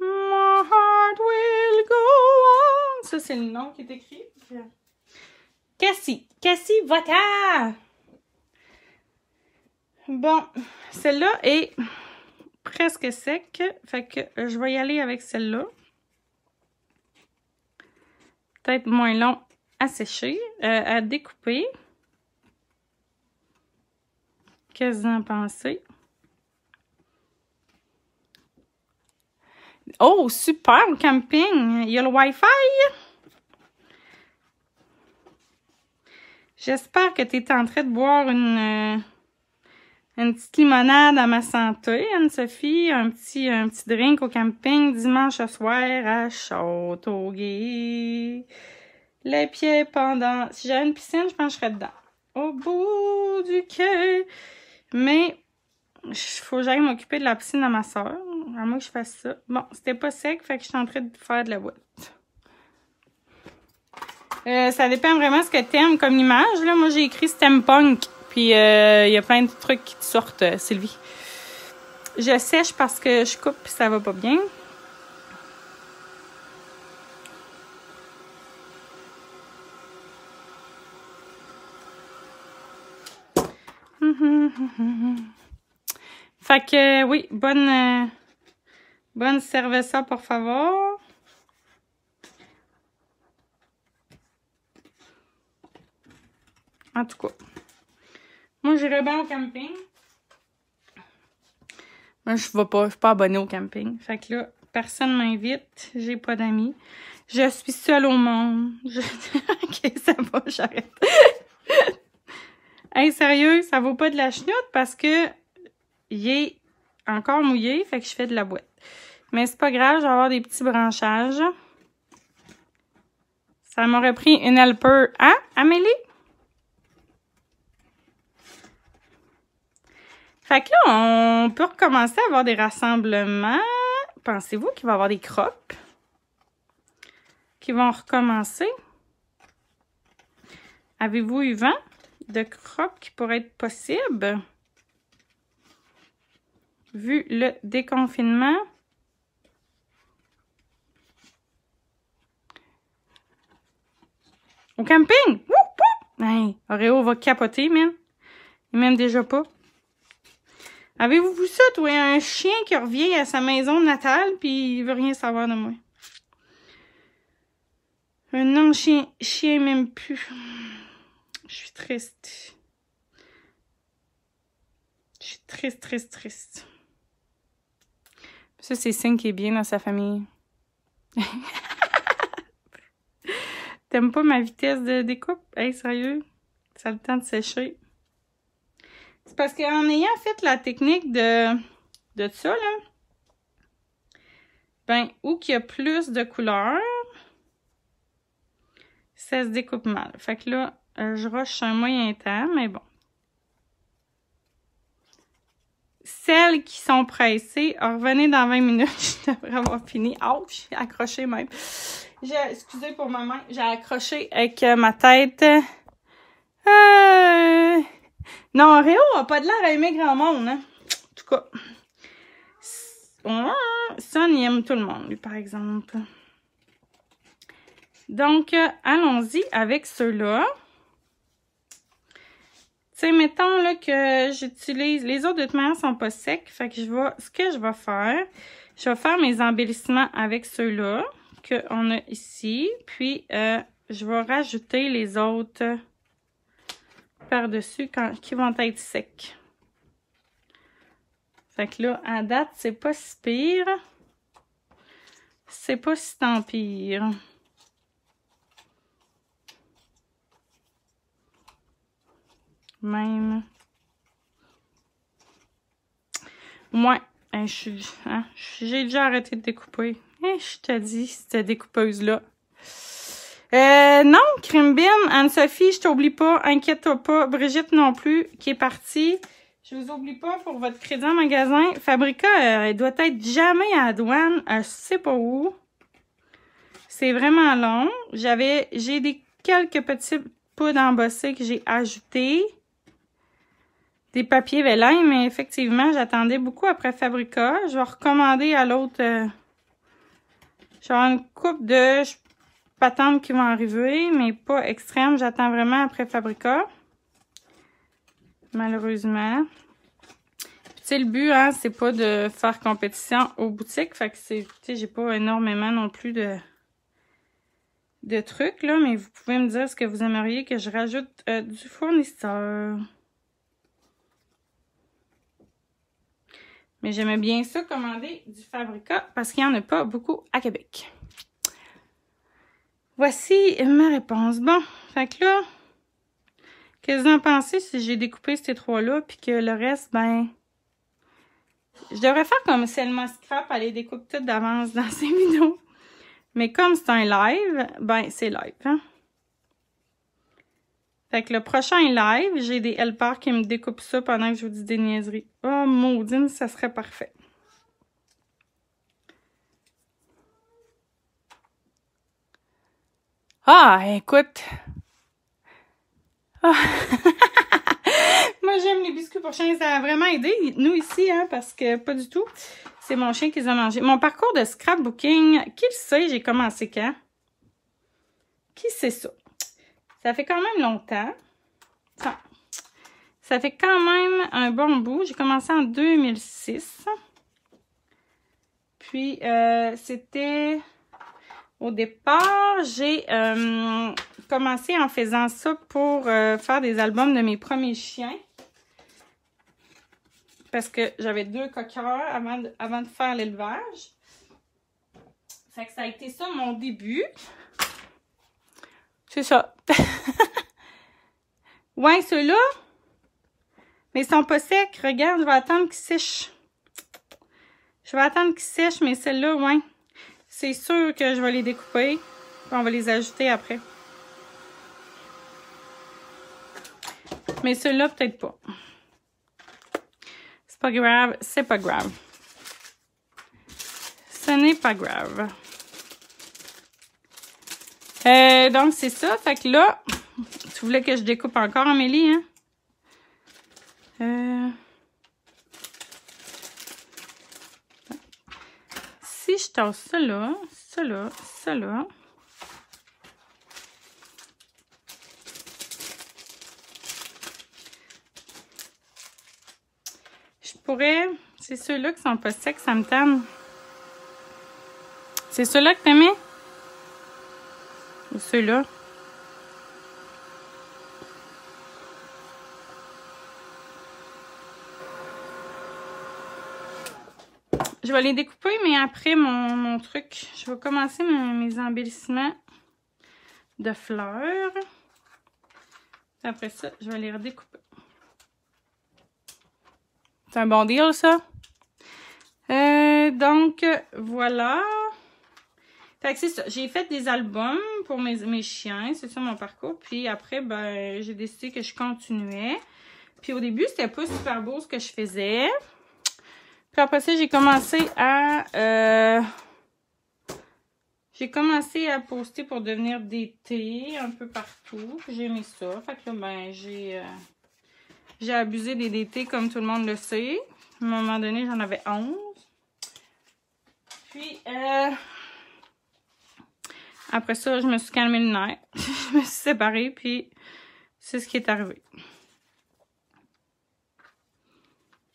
My heart will go on. Ça, c'est le nom qui est écrit. Cassie, va-t'en! Bon, celle-là est presque sec. Fait que je vais y aller avec celle-là. Peut-être moins long à sécher, à découper. Qu'est-ce que vous en pensez? Oh, super, au camping! Il y a le Wi-Fi! J'espère que tu es en train de boire une petite limonade à ma santé, Anne-Sophie. Un petit drink au camping dimanche soir à Châteauguay. Les pieds pendant... Si j'avais une piscine, je pense que je serais dedans. Au bout du quai. Mais il faut que j'aille m'occuper de la piscine à ma soeur. À moins que je fasse ça. Bon, c'était pas sec, fait que je suis en train de faire de la boîte. Ça dépend vraiment ce que t'aimes comme image. Là, moi, j'ai écrit steampunk. Puis, il y a plein de trucs qui te sortent, Sylvie. je sèche parce que je coupe et ça va pas bien. Fait que, oui, bonne cerveza, por favor. En tout cas, moi, j'irais bien au camping. Moi, je suis pas abonnée au camping. Fait que là, personne m'invite. J'ai pas d'amis. Je suis seule au monde. Ok, ça va, j'arrête. Hey, sérieux, ça vaut pas de la chenoute parce que il est encore mouillé, fait que je fais de la boîte. Mais c'est pas grave, je vais avoir des petits branchages. Ça m'aurait pris une helper. Hein, Amélie? Fait que là, on peut recommencer à avoir des rassemblements. Pensez-vous qu'il va y avoir des crops qui vont recommencer? Avez-vous eu vent de crops qui pourraient être possibles? Vu le déconfinement. Au camping! Wouh! Hey, Oreo va capoter, man. Il m'aime déjà pas. Avez-vous vu ça, toi? Un chien qui revient à sa maison natale puis il veut rien savoir de moi. Un non-chien m'aime plus. Je suis triste. Je suis triste. Ça, c'est signe qu'il est bien dans sa famille. T'aimes pas ma vitesse de découpe? Hey, sérieux? Ça a le temps de sécher. C'est parce qu'en ayant fait la technique de ça, là, ben, où qu'il y a plus de couleurs, ça se découpe mal. Fait que là, je rush un moyen temps, mais bon. Celles qui sont pressées, revenez dans 20 minutes. Je devrais avoir fini. Oh, j'ai accroché même. Excusez pour ma main. J'ai accroché avec ma tête. Non, Réo a pas de l'air à aimer grand monde, hein. En tout cas. Ça, il aime tout le monde, lui, par exemple. Donc, allons-y avec ceux-là. Tu sais, mettons là, que j'utilise... Les autres, de toute manière, sont pas secs. Fait que ce que je vais faire mes embellissements avec ceux-là qu'on a ici. Puis, je vais rajouter les autres par-dessus qui vont être secs. Fait que là, à date, c'est pas si pire. C'est pas si tant pire. Même. Ouais, j'ai déjà arrêté de découper. Je te dis, cette découpeuse-là. Non, Crimbin, Anne-Sophie, je t'oublie pas, inquiète-toi pas. Brigitte non plus, qui est partie. Je vous oublie pas pour votre crédit en magasin. Fabrica, elle doit être jamais à la douane. Je sais pas où. C'est vraiment long. J'ai quelques petits poudres embossées que j'ai ajoutées. Des papiers vélin, mais effectivement, j'attendais beaucoup après Fabrica. Je vais recommander à l'autre. Je vais avoir une coupe de patentes qui vont arriver, mais pas extrême. J'attends vraiment après Fabrica. Malheureusement. Tu sais, le but, hein, c'est pas de faire compétition aux boutiques. Fait que c'est, tu sais, j'ai pas énormément non plus de trucs, là. Mais vous pouvez me dire ce que vous aimeriez que je rajoute du fournisseur. Mais j'aimais bien ça, commander du Fabrica, parce qu'il n'y en a pas beaucoup à Québec. Voici ma réponse. Bon, fait que là, qu'est-ce que vous en pensez si j'ai découpé ces trois-là, puis que le reste, ben... Je devrais faire comme Selma Scrap, elle les découpe toutes d'avance dans ses vidéos. Mais comme c'est un live, ben c'est live, hein. Fait que le prochain live, j'ai des helpers qui me découpent ça pendant que je vous dis des niaiseries. Oh, maudine, ça serait parfait. Ah, écoute. Ah. Moi, moi j'aime les biscuits pour chiens. Ça a vraiment aidé, nous ici, hein, parce que pas du tout. C'est mon chien qui les a mangés. Mon parcours de scrapbooking, qui le sait, j'ai commencé quand? Qui sait ça? Ça fait quand même longtemps. Ça fait quand même un bon bout. J'ai commencé en 2006. Puis, c'était... Au départ, j'ai commencé en faisant ça pour faire des albums de mes premiers chiens. Parce que j'avais 2 coqueurs avant de faire l'élevage. Fait que ça a été ça mon début. C'est ça. Ouais, ceux-là. Mais ils sont pas secs. Regarde, je vais attendre qu'ils sèchent. Je vais attendre qu'ils sèchent, mais celles-là, ouais. C'est sûr que je vais les découper. Puis on va les ajouter après. Mais ceux-là, peut-être pas. C'est pas grave. C'est pas grave. Ce n'est pas grave. Donc, c'est ça. Fait que là, tu voulais que je découpe encore, Amélie, hein? Si je tasse ça là, ça là, ça là. Je pourrais... C'est ceux-là qui sont pas secs, ça me tanne. C'est ceux-là que t'aimais? Ou ceux-là? Je vais les découper, mais après mon truc, je vais commencer mes embellissements de fleurs. Après ça, je vais les redécouper. C'est un bon deal, ça? Donc, voilà. Fait que c'est ça. J'ai fait des albums pour mes chiens. C'est ça mon parcours. Puis après, ben, j'ai décidé que je continuais. Puis au début, c'était pas super beau ce que je faisais. Puis après ça, j'ai commencé à poster pour devenir DT un peu partout. J'ai aimé ça. Fait que là, ben, j'ai abusé des DT comme tout le monde le sait. À un moment donné, j'en avais 11. Puis, après ça, je me suis calmé le nerf. Je me suis séparée, puis c'est ce qui est arrivé.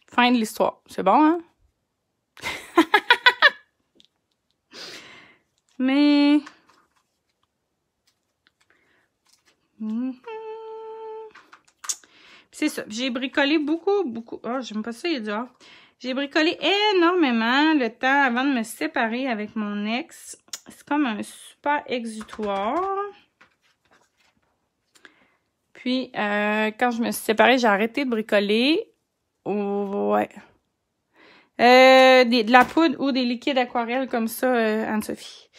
Fin de l'histoire. C'est bon, hein? Mais... C'est ça. J'ai bricolé beaucoup. Oh, j'aime pas ça, il est dehors. J'ai bricolé énormément le temps avant de me séparer avec mon ex. C'est comme un super exutoire. Puis, quand je me suis séparée, j'ai arrêté de bricoler. Ouais. De la poudre ou des liquides aquarelles comme ça, Anne-Sophie.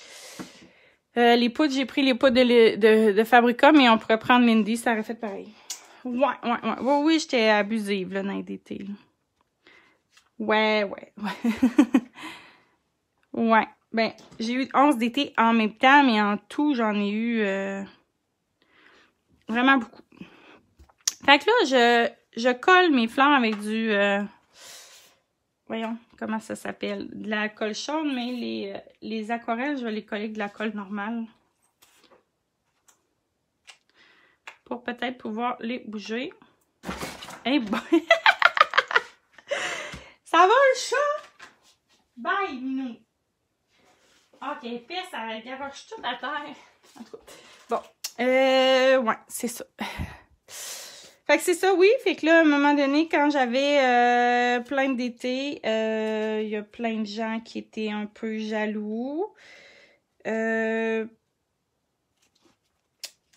Les poudres, j'ai pris les poudres de Fabrica, mais on pourrait prendre Lindy, ça aurait fait pareil. Ouais. Oui, j'étais abusive, là, dans les DT. Ouais. Ouais. Ben, j'ai eu 11 DT en même temps, mais en tout, j'en ai eu vraiment beaucoup. Fait que là, je colle mes fleurs avec du... voyons, comment ça s'appelle? De la colle chaude, mais les aquarelles, je vais les coller avec de la colle normale. Pour peut-être pouvoir les bouger. Hey boy! Ça va le chat? Bye, Minou! Ok, puis ça garoche tout à terre. En tout cas, bon. Ouais, c'est ça. Fait que c'est ça, oui. Fait que là, à un moment donné, quand j'avais plein d'été, il y a plein de gens qui étaient un peu jaloux.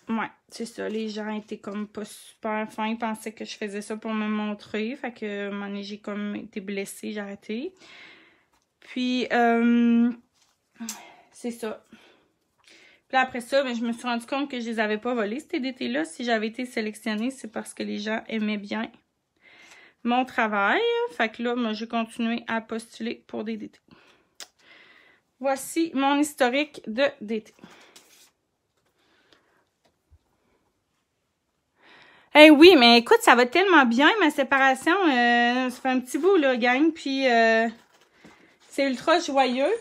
Ouais, c'est ça. Les gens étaient comme pas super fins. Ils pensaient que je faisais ça pour me montrer. Fait que, à un moment donné, j'ai comme été blessée. J'ai arrêté. Puis, c'est ça. Puis après ça, ben, je me suis rendu compte que je les avais pas volés, ces DT-là. Si j'avais été sélectionnée, c'est parce que les gens aimaient bien mon travail. Fait que là, moi, j'ai continué à postuler pour des DT. Voici mon historique de DT. Eh oui, mais écoute, ça va tellement bien, ma séparation. Ça fait un petit bout, là, gang. Puis, c'est ultra joyeux.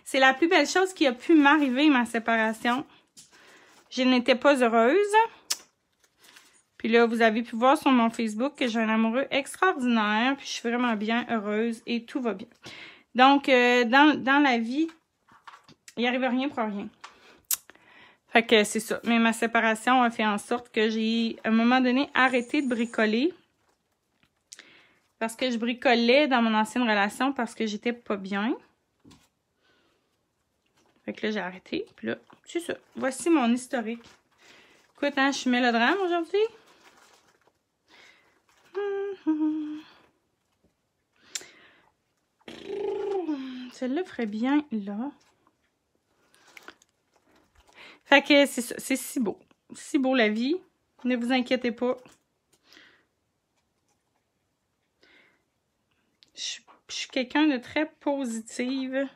C'est la plus belle chose qui a pu m'arriver, ma séparation. Je n'étais pas heureuse. Puis là, vous avez pu voir sur mon Facebook que j'ai un amoureux extraordinaire. Puis je suis vraiment bien heureuse et tout va bien. Donc, dans la vie, il n'arrive rien pour rien. Fait que c'est ça. Mais ma séparation a fait en sorte que j'ai, à un moment donné, arrêté de bricoler. Parce que je bricolais dans mon ancienne relation parce que j'étais pas bien. Fait que là, j'ai arrêté. Puis là, c'est ça. Voici mon historique. Écoute, hein, je suis mélodrame aujourd'hui. Celle-là ferait bien là. Fait que c'est ça. C'est si beau. Si beau la vie. Ne vous inquiétez pas. Je suis quelqu'un de très positive.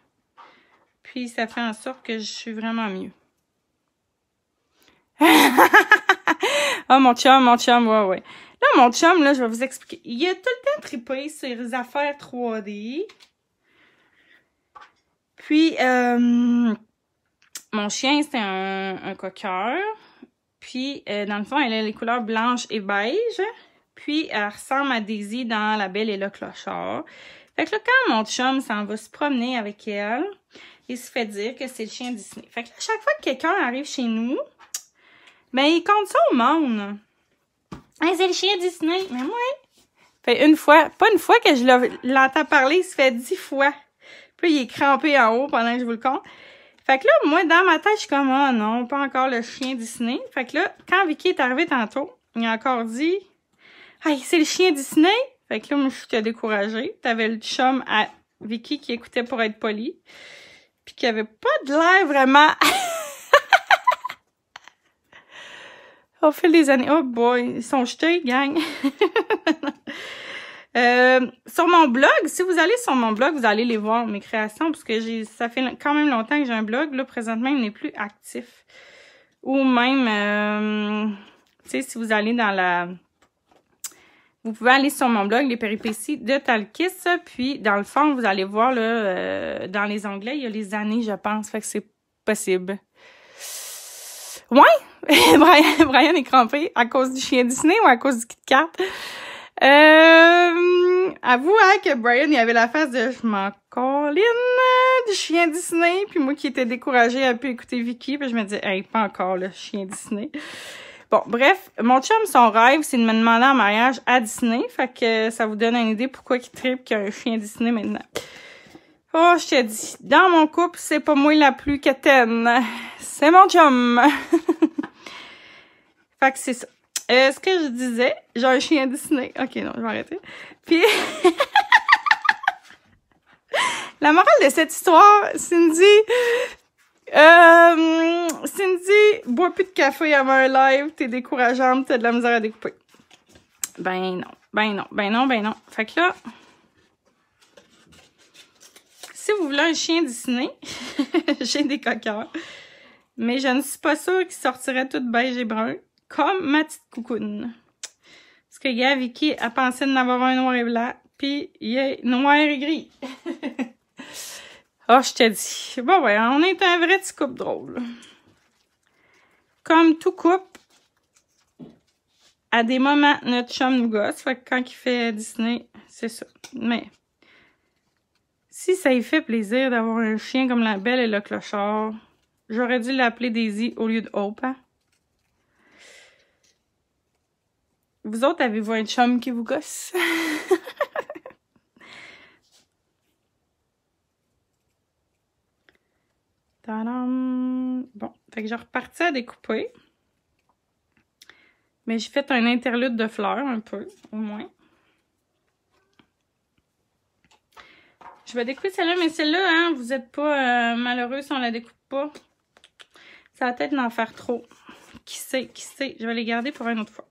Puis ça fait en sorte que je suis vraiment mieux. Ah, mon chum, ouais. Là, mon chum, là, je vais vous expliquer. Il a tout le temps trippé sur les affaires 3D. Puis, mon chien, c'est un cocker. Puis, dans le fond, elle a les couleurs blanches et beige. Puis, elle ressemble à Daisy dans La Belle et le Clochard. Fait que là, quand mon chum s'en va se promener avec elle, il se fait dire que c'est le chien Disney. Fait que là, chaque fois que quelqu'un arrive chez nous, ben, il compte ça au monde. Hey, c'est le chien Disney. Mais moi, fait une fois, pas une fois que je l'entends parler, il se fait 10 fois. Puis il est crampé en haut pendant que je vous le compte. Fait que là, moi, dans ma tête, je suis comme, oh non, pas encore le chien Disney. Fait que là, quand Vicky est arrivé tantôt, il a encore dit, hey, c'est le chien Disney. Fait que là, moi, je suis découragée. T'avais le chum à Vicky qui écoutait pour être poli. Puis qui avait pas de l'air vraiment. Au fil des années. Oh boy, ils sont jetés, gang. Sur mon blog, si vous allez sur mon blog, vous allez les voir, mes créations, parce que ça fait quand même longtemps que j'ai un blog. Là, présentement, il n'est plus actif. Ou même, tu sais, si vous allez dans la... Vous pouvez aller sur mon blog, les péripéties de Talkis, puis dans le fond, vous allez voir, là, dans les onglets, il y a les années, je pense, fait que c'est possible. Ouais! Brian est crampé à cause du chien Disney ou à cause du Kit Kat? Avoue, hein, que Brian, il avait la face de « je m'en colline du chien Disney », puis moi qui étais découragée à pu écouter Vicky, puis je me disais « hey, pas encore le chien Disney ». Bon, bref, mon chum, son rêve, c'est de me demander en mariage à Disney, fait que ça vous donne une idée pourquoi il tripe qu'il y a un chien Disney maintenant. Oh, je t'ai dit, dans mon couple, c'est pas moi la plus quétaine, c'est mon chum. Fait que c'est ça. Ce que je disais, j'ai un chien Disney. Ok, non, je vais arrêter. Puis, la morale de cette histoire, Cindy, bois plus de café avant un live, t'es décourageante, t'as de la misère à découper. Ben non. Fait que là, si vous voulez un chien Disney, j'ai des coqueurs. Mais je ne suis pas sûre qu'il sortirait tout beige et brun, comme ma petite coucoune. Parce que, gars, Vicky, elle pensait d'en avoir un noir et blanc, puis il est noir et gris. Oh, je te dis. Bon, ouais, on est un vrai petit couple drôle. Comme tout couple, à des moments, notre chum nous gosse. Fait que quand il fait Disney, c'est ça. Mais, si ça lui fait plaisir d'avoir un chien comme La Belle et le Clochard, j'aurais dû l'appeler Daisy au lieu de Hope, hein? Vous autres, avez-vous un chum qui vous gosse? Tadam! Bon, fait que j'ai reparti à découper. Mais j'ai fait un interlude de fleurs, un peu, au moins. Je vais découper celle-là, mais celle-là, hein, vous n'êtes pas malheureux si on la découpe pas. Ça va peut-être d'en faire trop. Qui sait? Je vais les garder pour une autre fois.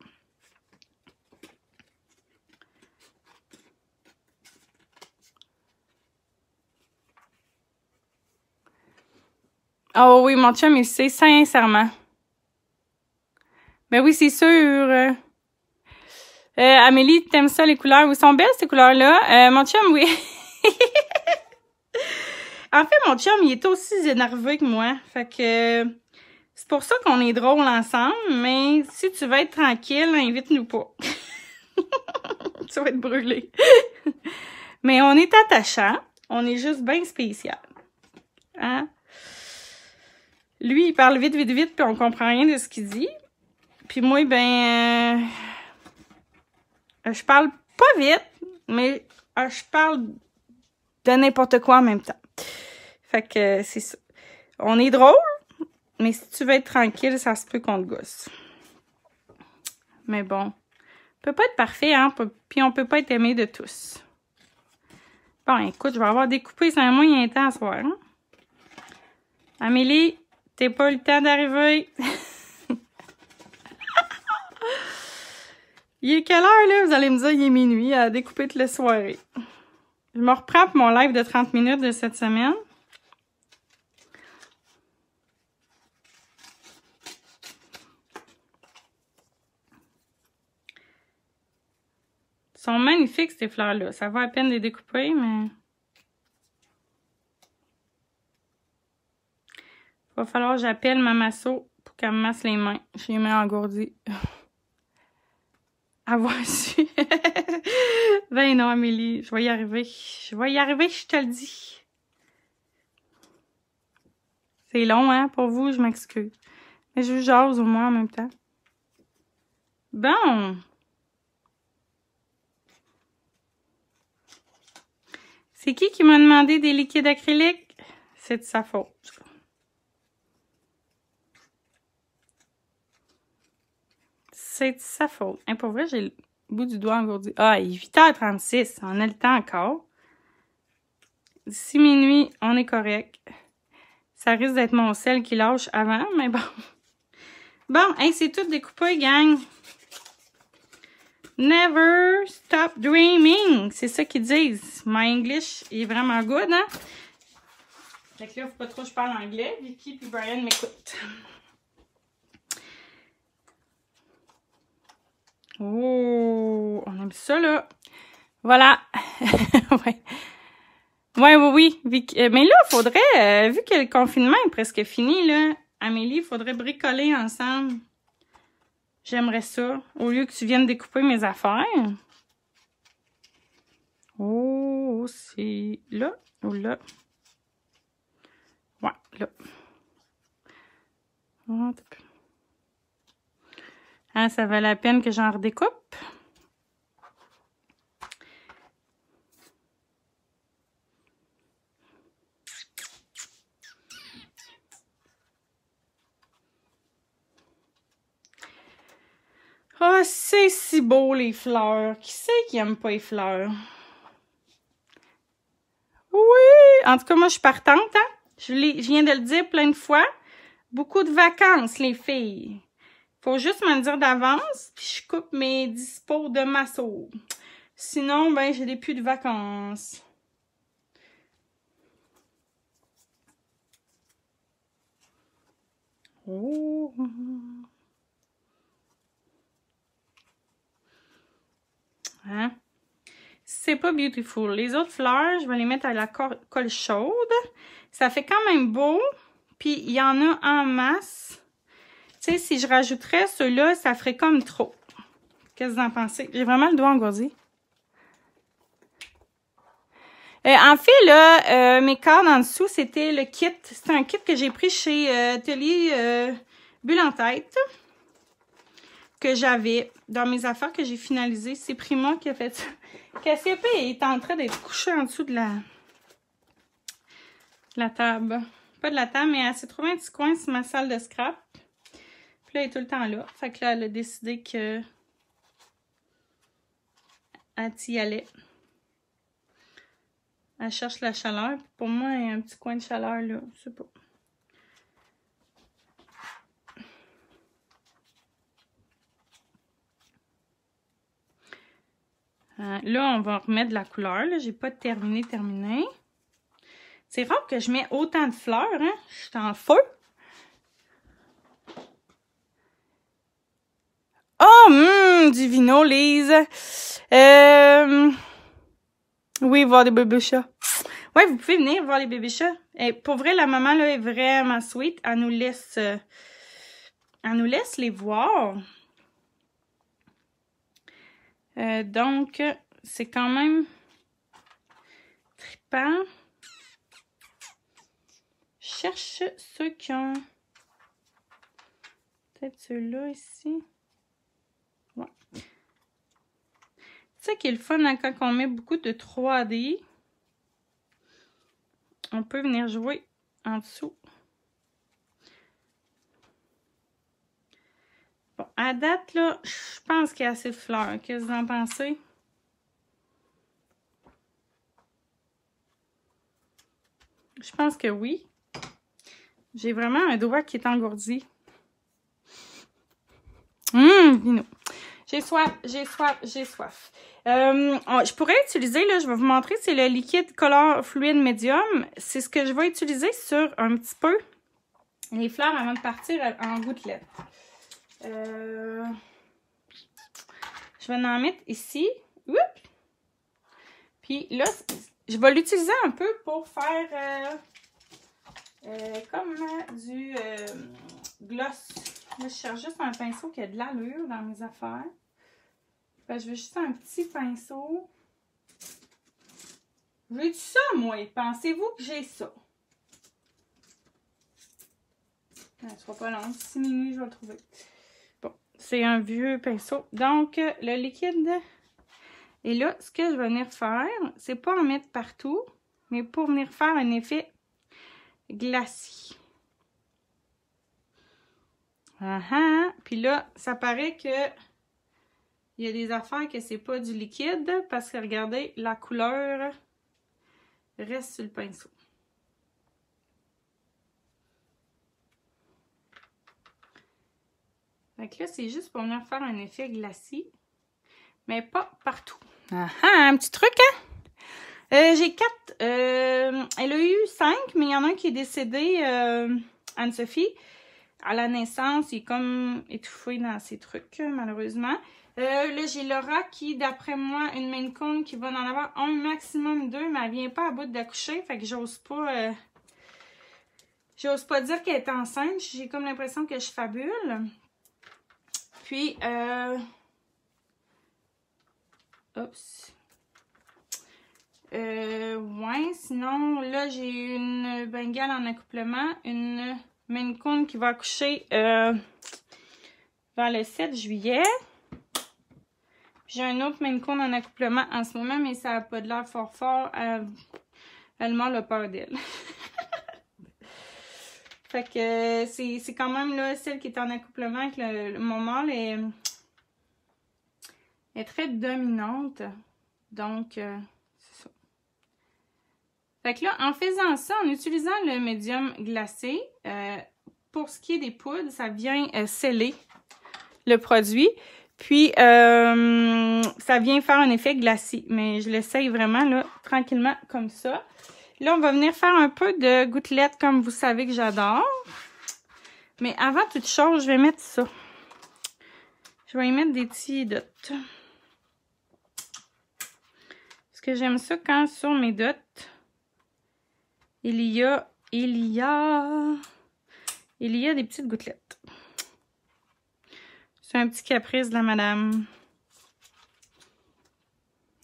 Oh oui, mon chum, il sait sincèrement. Mais oui, c'est sûr. Amélie, t'aimes ça, les couleurs? Ils sont belles, ces couleurs-là. Mon chum, oui. En fait, mon chum, il est aussi énervé que moi. Fait que c'est pour ça qu'on est drôle ensemble. Mais si tu veux être tranquille, invite-nous pas. Tu vas être brûlé. Mais on est attachant. On est juste bien spécial. Hein? Lui, il parle vite, vite, vite, puis on comprend rien de ce qu'il dit. Puis moi, ben... je parle pas vite, mais je parle de n'importe quoi en même temps. Fait que c'est ça. On est drôle, mais si tu veux être tranquille, ça se peut qu'on te gosse. Mais bon, on peut pas être parfait, hein, puis on peut pas être aimé de tous. Bon, écoute, je vais avoir découpé, c'est un moyen temps ce soir. Hein? Amélie, t'as pas eu le temps d'arriver. Il est quelle heure, là? Vous allez me dire, il est minuit, à découper toute la soirée. Je me reprends pour mon live de 30 minutes de cette semaine. Ils sont magnifiques, ces fleurs-là. Ça va à peine les découper, mais... Il va falloir que j'appelle ma masso pour qu'elle me masse les mains. J'ai les mains engourdies. Avoir su. Ben non, Amélie, je vais y arriver. Je vais y arriver, je te le dis. C'est long, hein, pour vous, je m'excuse. Mais je vous jase au moins en même temps. Bon. C'est qui m'a demandé des liquides acryliques? C'est de sa faute. C'est de sa faute. Hein, pour vrai, j'ai le bout du doigt engourdi. Ah, il est 8h36. On a le temps encore. D'ici minuit, on est correct. Ça risque d'être mon sel qui lâche avant, mais bon. Bon, hey, c'est tout découpé, gang. Never stop dreaming. C'est ça qu'ils disent. My English est vraiment good, hein? Fait que là, faut pas trop que je parle anglais. Vicky puis Brian m'écoutent. Oh, on aime ça, là. Voilà. Ouais. Ouais, oui, oui. Mais là, il faudrait, vu que le confinement est presque fini, là, Amélie, il faudrait bricoler ensemble. J'aimerais ça, au lieu que tu viennes découper mes affaires. Oh, c'est là ou là? Ouais, là. Ah, ça valait la peine que j'en redécoupe. Oh, c'est si beau, les fleurs. Qui c'est qui aime pas les fleurs? Oui! En tout cas, moi, je suis partante, hein? Je viens de le dire plein de fois. Beaucoup de vacances, les filles. Faut juste me le dire d'avance, puis je coupe mes dispos de masso. Sinon, ben, j'ai des plus de vacances. Oh! Hein? C'est pas beautiful. Les autres fleurs, je vais les mettre à la colle chaude. Ça fait quand même beau. Puis, il y en a en masse. Tu sais, si je rajouterais ceux-là, ça ferait comme trop. Qu'est-ce que vous en pensez? J'ai vraiment le doigt engourdi. En fait, là, mes cordes en dessous, c'était le kit. C'est un kit que j'ai pris chez Atelier Bulle en tête. Que j'avais dans mes affaires que j'ai finalisées. C'est Prima qui a fait ça. Cassiopée est en train d'être couchée en dessous de la table. Pas de la table, mais elle s'est trouvée un petit coin sur ma salle de scrap. Puis là, elle est tout le temps là. Fait que là, elle a décidé que elle y allait. Elle cherche la chaleur. Pour moi, il y a un petit coin de chaleur là. Je sais pas. Là, on va remettre de la couleur. J'ai pas terminé. C'est rare que je mets autant de fleurs. Hein? Je suis en feu. Du vino, Lise. Oui, voir des bébés chats. Ouais, vous pouvez venir voir les bébés chats. Et pour vrai, la maman là est vraiment sweet. Elle nous laisse les voir. Donc, c'est quand même trippant. Je cherche ceux qui ont... Peut-être ceux-là ici. Ouais. C'est ça qui est le fun hein, quand on met beaucoup de 3D. On peut venir jouer en dessous. Bon, à date, là, je pense qu'il y a assez de fleurs. Qu'est-ce que vous en pensez? Je pense que oui. J'ai vraiment un doigt qui est engourdi. Vino. J'ai soif, j'ai soif, j'ai soif. Je pourrais utiliser, là, je vais vous montrer, c'est le liquide color fluide médium. C'est ce que je vais utiliser sur un petit peu les fleurs avant de partir en gouttelettes. Je vais en mettre ici. Oups! Puis là, je vais l'utiliser un peu pour faire comme du gloss. Là, je cherche juste un pinceau qui a de l'allure dans mes affaires. Ben, je veux juste un petit pinceau. J'ai du ça, moi. Pensez-vous que j'ai ça? Ce sera pas long. 6 minutes, je vais le trouver. Bon, c'est un vieux pinceau. Donc, le liquide. Et là, ce que je vais venir faire, c'est pas en mettre partout, mais pour venir faire un effet glacis. Puis là, ça paraît que il y a des affaires que c'est pas du liquide parce que regardez, la couleur reste sur le pinceau. Fait que là, c'est juste pour venir faire un effet glacis, mais pas partout. Un petit truc, hein? J'ai 4. Elle a eu 5, mais il y en a un qui est décédé, Anne-Sophie. À la naissance, il est comme étouffé dans ses trucs, malheureusement. Là, j'ai Laura qui, d'après moi, une Maine Coon qui va en avoir un, maximum 2, mais elle vient pas à bout d'accoucher, fait que j'ose pas dire qu'elle est enceinte. J'ai comme l'impression que je fabule. Puis, oups. Ouais, sinon, là, j'ai une Bengale en accouplement, une Maine Coon qui va accoucher vers le 7 juillet. J'ai un autre Maine Coon en accouplement en ce moment, mais ça n'a pas de l'air fort. Elle m'a peur d'elle. Fait que c'est quand même là, celle qui est en accouplement avec mon mâle est très dominante. Donc, c'est ça. Fait que là, en faisant ça, en utilisant le médium glacé, pour ce qui est des poudres, ça vient sceller le produit. Puis, ça vient faire un effet glacis. Mais je l'essaye vraiment, là, tranquillement, comme ça. Là, on va venir faire un peu de gouttelettes, comme vous savez que j'adore. Mais avant toute chose, je vais mettre ça. Je vais y mettre des petits dots. Parce que j'aime ça quand sur mes dots, il y a des petites gouttelettes. C'est un petit caprice de la madame.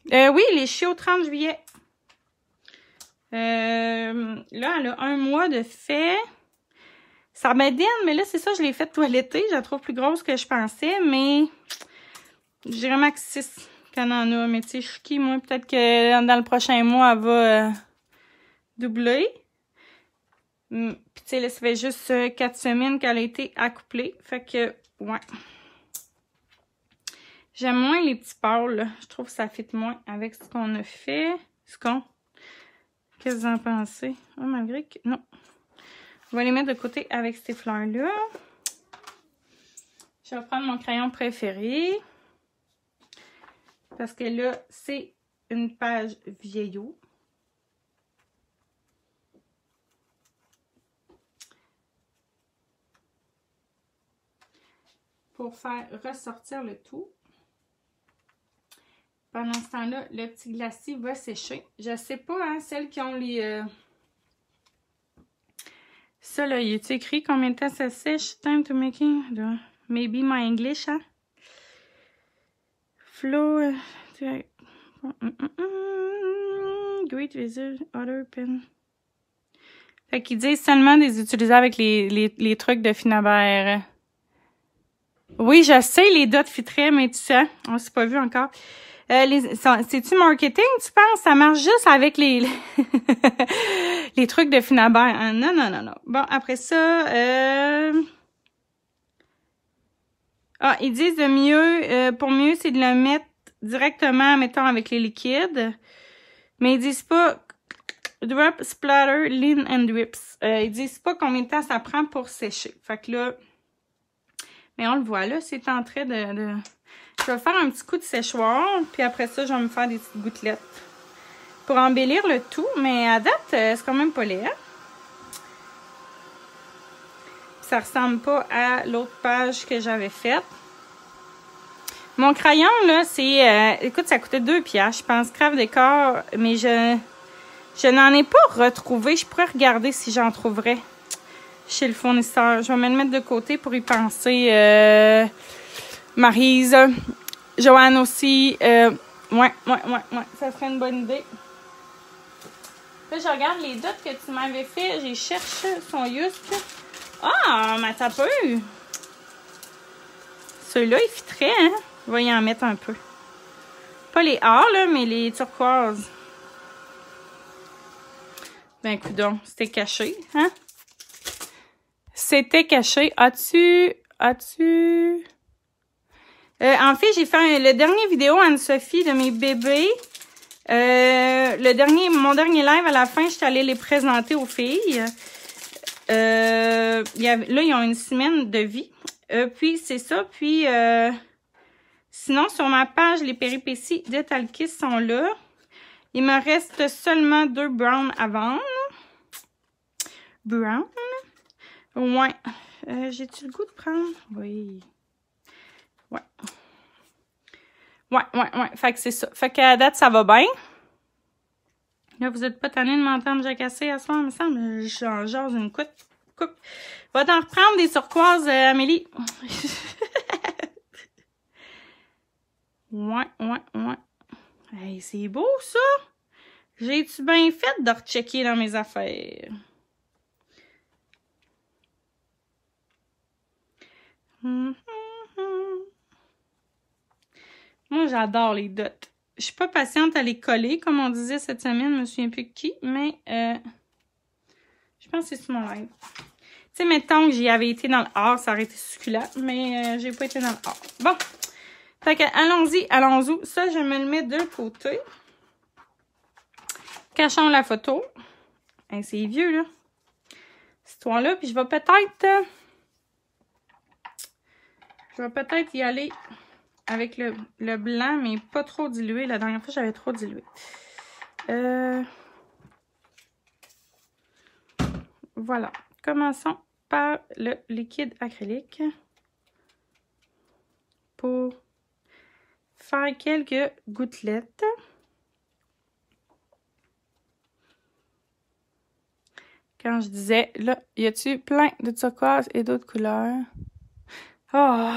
Oui, les chiots au 30 juillet. Là, elle a 1 mois de fait. Ça m'aide, mais là, c'est ça, je l'ai fait toiletter. Je la trouve plus grosse que je pensais, mais je dirais max 6 qu'elle en a. Mais tu sais, je suis qui, moi, peut-être que dans le prochain mois, elle va doubler. Puis tu sais, là, ça fait juste 4 semaines qu'elle a été accouplée. Fait que, ouais. J'aime moins les petits pâles, là. Je trouve que ça fit moins avec ce qu'on a fait. Qu'est-ce que vous en pensez? Oh, malgré que... Non. Je vais les mettre de côté avec ces fleurs-là. Je vais prendre mon crayon préféré. Parce que là, c'est une page vieillot. pour faire ressortir le tout. Pendant ce temps-là, le petit glacis va sécher. Je sais pas, hein, celles qui ont les... Ça, là, il est écrit combien de temps ça sèche? Time to making... Maybe my English, hein? Flow... Great Visual Other Pen. Fait qu'ils disent seulement des utiliser avec les trucs de Finabert. Oui, je sais, les dots filtrés, mais tu sais, on s'est pas vu encore. C'est-tu marketing, tu penses? Ça marche juste avec les les trucs de Finabert. Hein? Non, non, non, non. Bon, après ça, ah, ils disent de mieux, pour mieux, c'est de le mettre directement, mettons, avec les liquides. Mais ils disent pas drop, splatter, lean and drips. Ils disent pas combien de temps ça prend pour sécher. Fait que là, mais on le voit là, c'est en train de... Je vais faire un petit coup de séchoir, puis après ça, je vais me faire des petites gouttelettes pour embellir le tout. Mais à date, c'est quand même pas laid. Ça ressemble pas à l'autre page que j'avais faite. Mon crayon, là, c'est... écoute, ça coûtait 2 piastres, je pense, Craft Décor, mais je n'en ai pas retrouvé. Je pourrais regarder si j'en trouverais chez le fournisseur. Je vais me le mettre de côté pour y penser. Maryse, Joanne aussi. Ouais, ça serait une bonne idée. Là, je regarde les dots que tu m'avais fait. J'ai cherché son juste. Ah, mais t'as pas eu. Ceux-là, ils fitteraient, hein? Je vais y en mettre un peu. Pas les or, là, mais les turquoises. Ben, coudonc, c'était caché, hein? C'était caché. As-tu... en fait, j'ai fait le dernier vidéo Anne-Sophie de mes bébés. Mon dernier live, à la fin, j'étais allée les présenter aux filles. Là, ils ont une semaine de vie. Puis, c'est ça. Puis, sinon, sur ma page, les péripéties de Talkis sont là. Il me reste seulement 2 browns à vendre. Brown? Ouais. J'ai-tu le goût de prendre? Oui. Ouais. Fait que c'est ça. Fait qu'à date, ça va bien. Là, vous êtes pas tanné de m'entendre jacasser à soir, il me semble. J'en jase une coupe. Va t'en reprendre des turquoises, Amélie. Ouais. Hey, c'est beau, ça. J'ai-tu bien fait de rechecker dans mes affaires? Moi, j'adore les dots. Je suis pas patiente à les coller, comme on disait cette semaine, je me souviens plus de qui, mais je pense que c'est sur mon live. Tu sais, mettons que j'y avais été dans le or, ça aurait été succulent, mais j'ai pas été dans le or. Bon, fait que allons-y. Ça, je me le mets de côté. Cachons la photo. Hey, c'est vieux, là. Cette histoire-là, puis je vais peut-être y aller avec le blanc, mais pas trop dilué. La dernière fois, j'avais trop dilué. Voilà. Commençons par le liquide acrylique pour faire quelques gouttelettes. Quand je disais, là, y a-tu plein de turquoise et d'autres couleurs? Oh!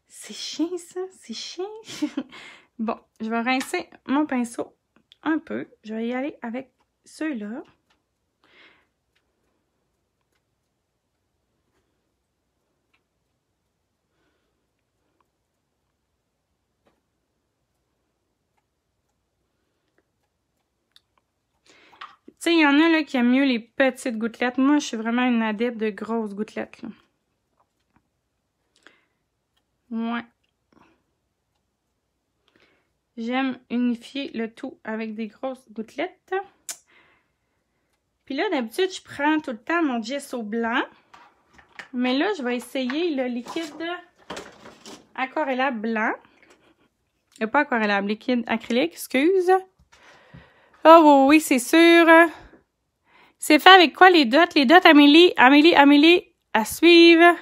C'est chiant, ça. C'est chiant. Bon, je vais rincer mon pinceau un peu. Je vais y aller avec ceux-là. Tu sais, il y en a là qui aiment mieux les petites gouttelettes. Moi, je suis vraiment une adepte de grosses gouttelettes, là. Ouais. J'aime unifier le tout avec des grosses gouttelettes. Puis là, d'habitude, je prends tout le temps mon gesso blanc. Mais là, je vais essayer le liquide aquarellable blanc. Pas aquarellable, liquide acrylique, excuse. Oh oui, c'est sûr. C'est fait avec quoi les dots? Les dots, Amélie, à suivre.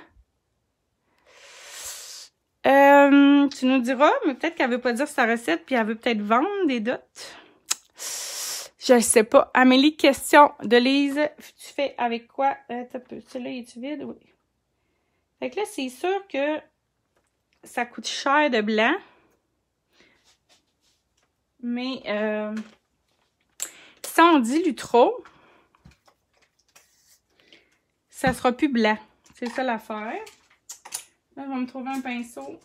tu nous diras, mais peut-être qu'elle veut pas dire sa recette, puis elle veut peut-être vendre des dots. Je sais pas. Amélie, question de Lise. Tu fais avec quoi? Celui-là, est-tu vide? Oui. Fait que là, c'est sûr que ça coûte cher de blanc. Mais si on dilue trop, ça sera plus blanc. C'est ça l'affaire. Là, je vais me trouver un pinceau.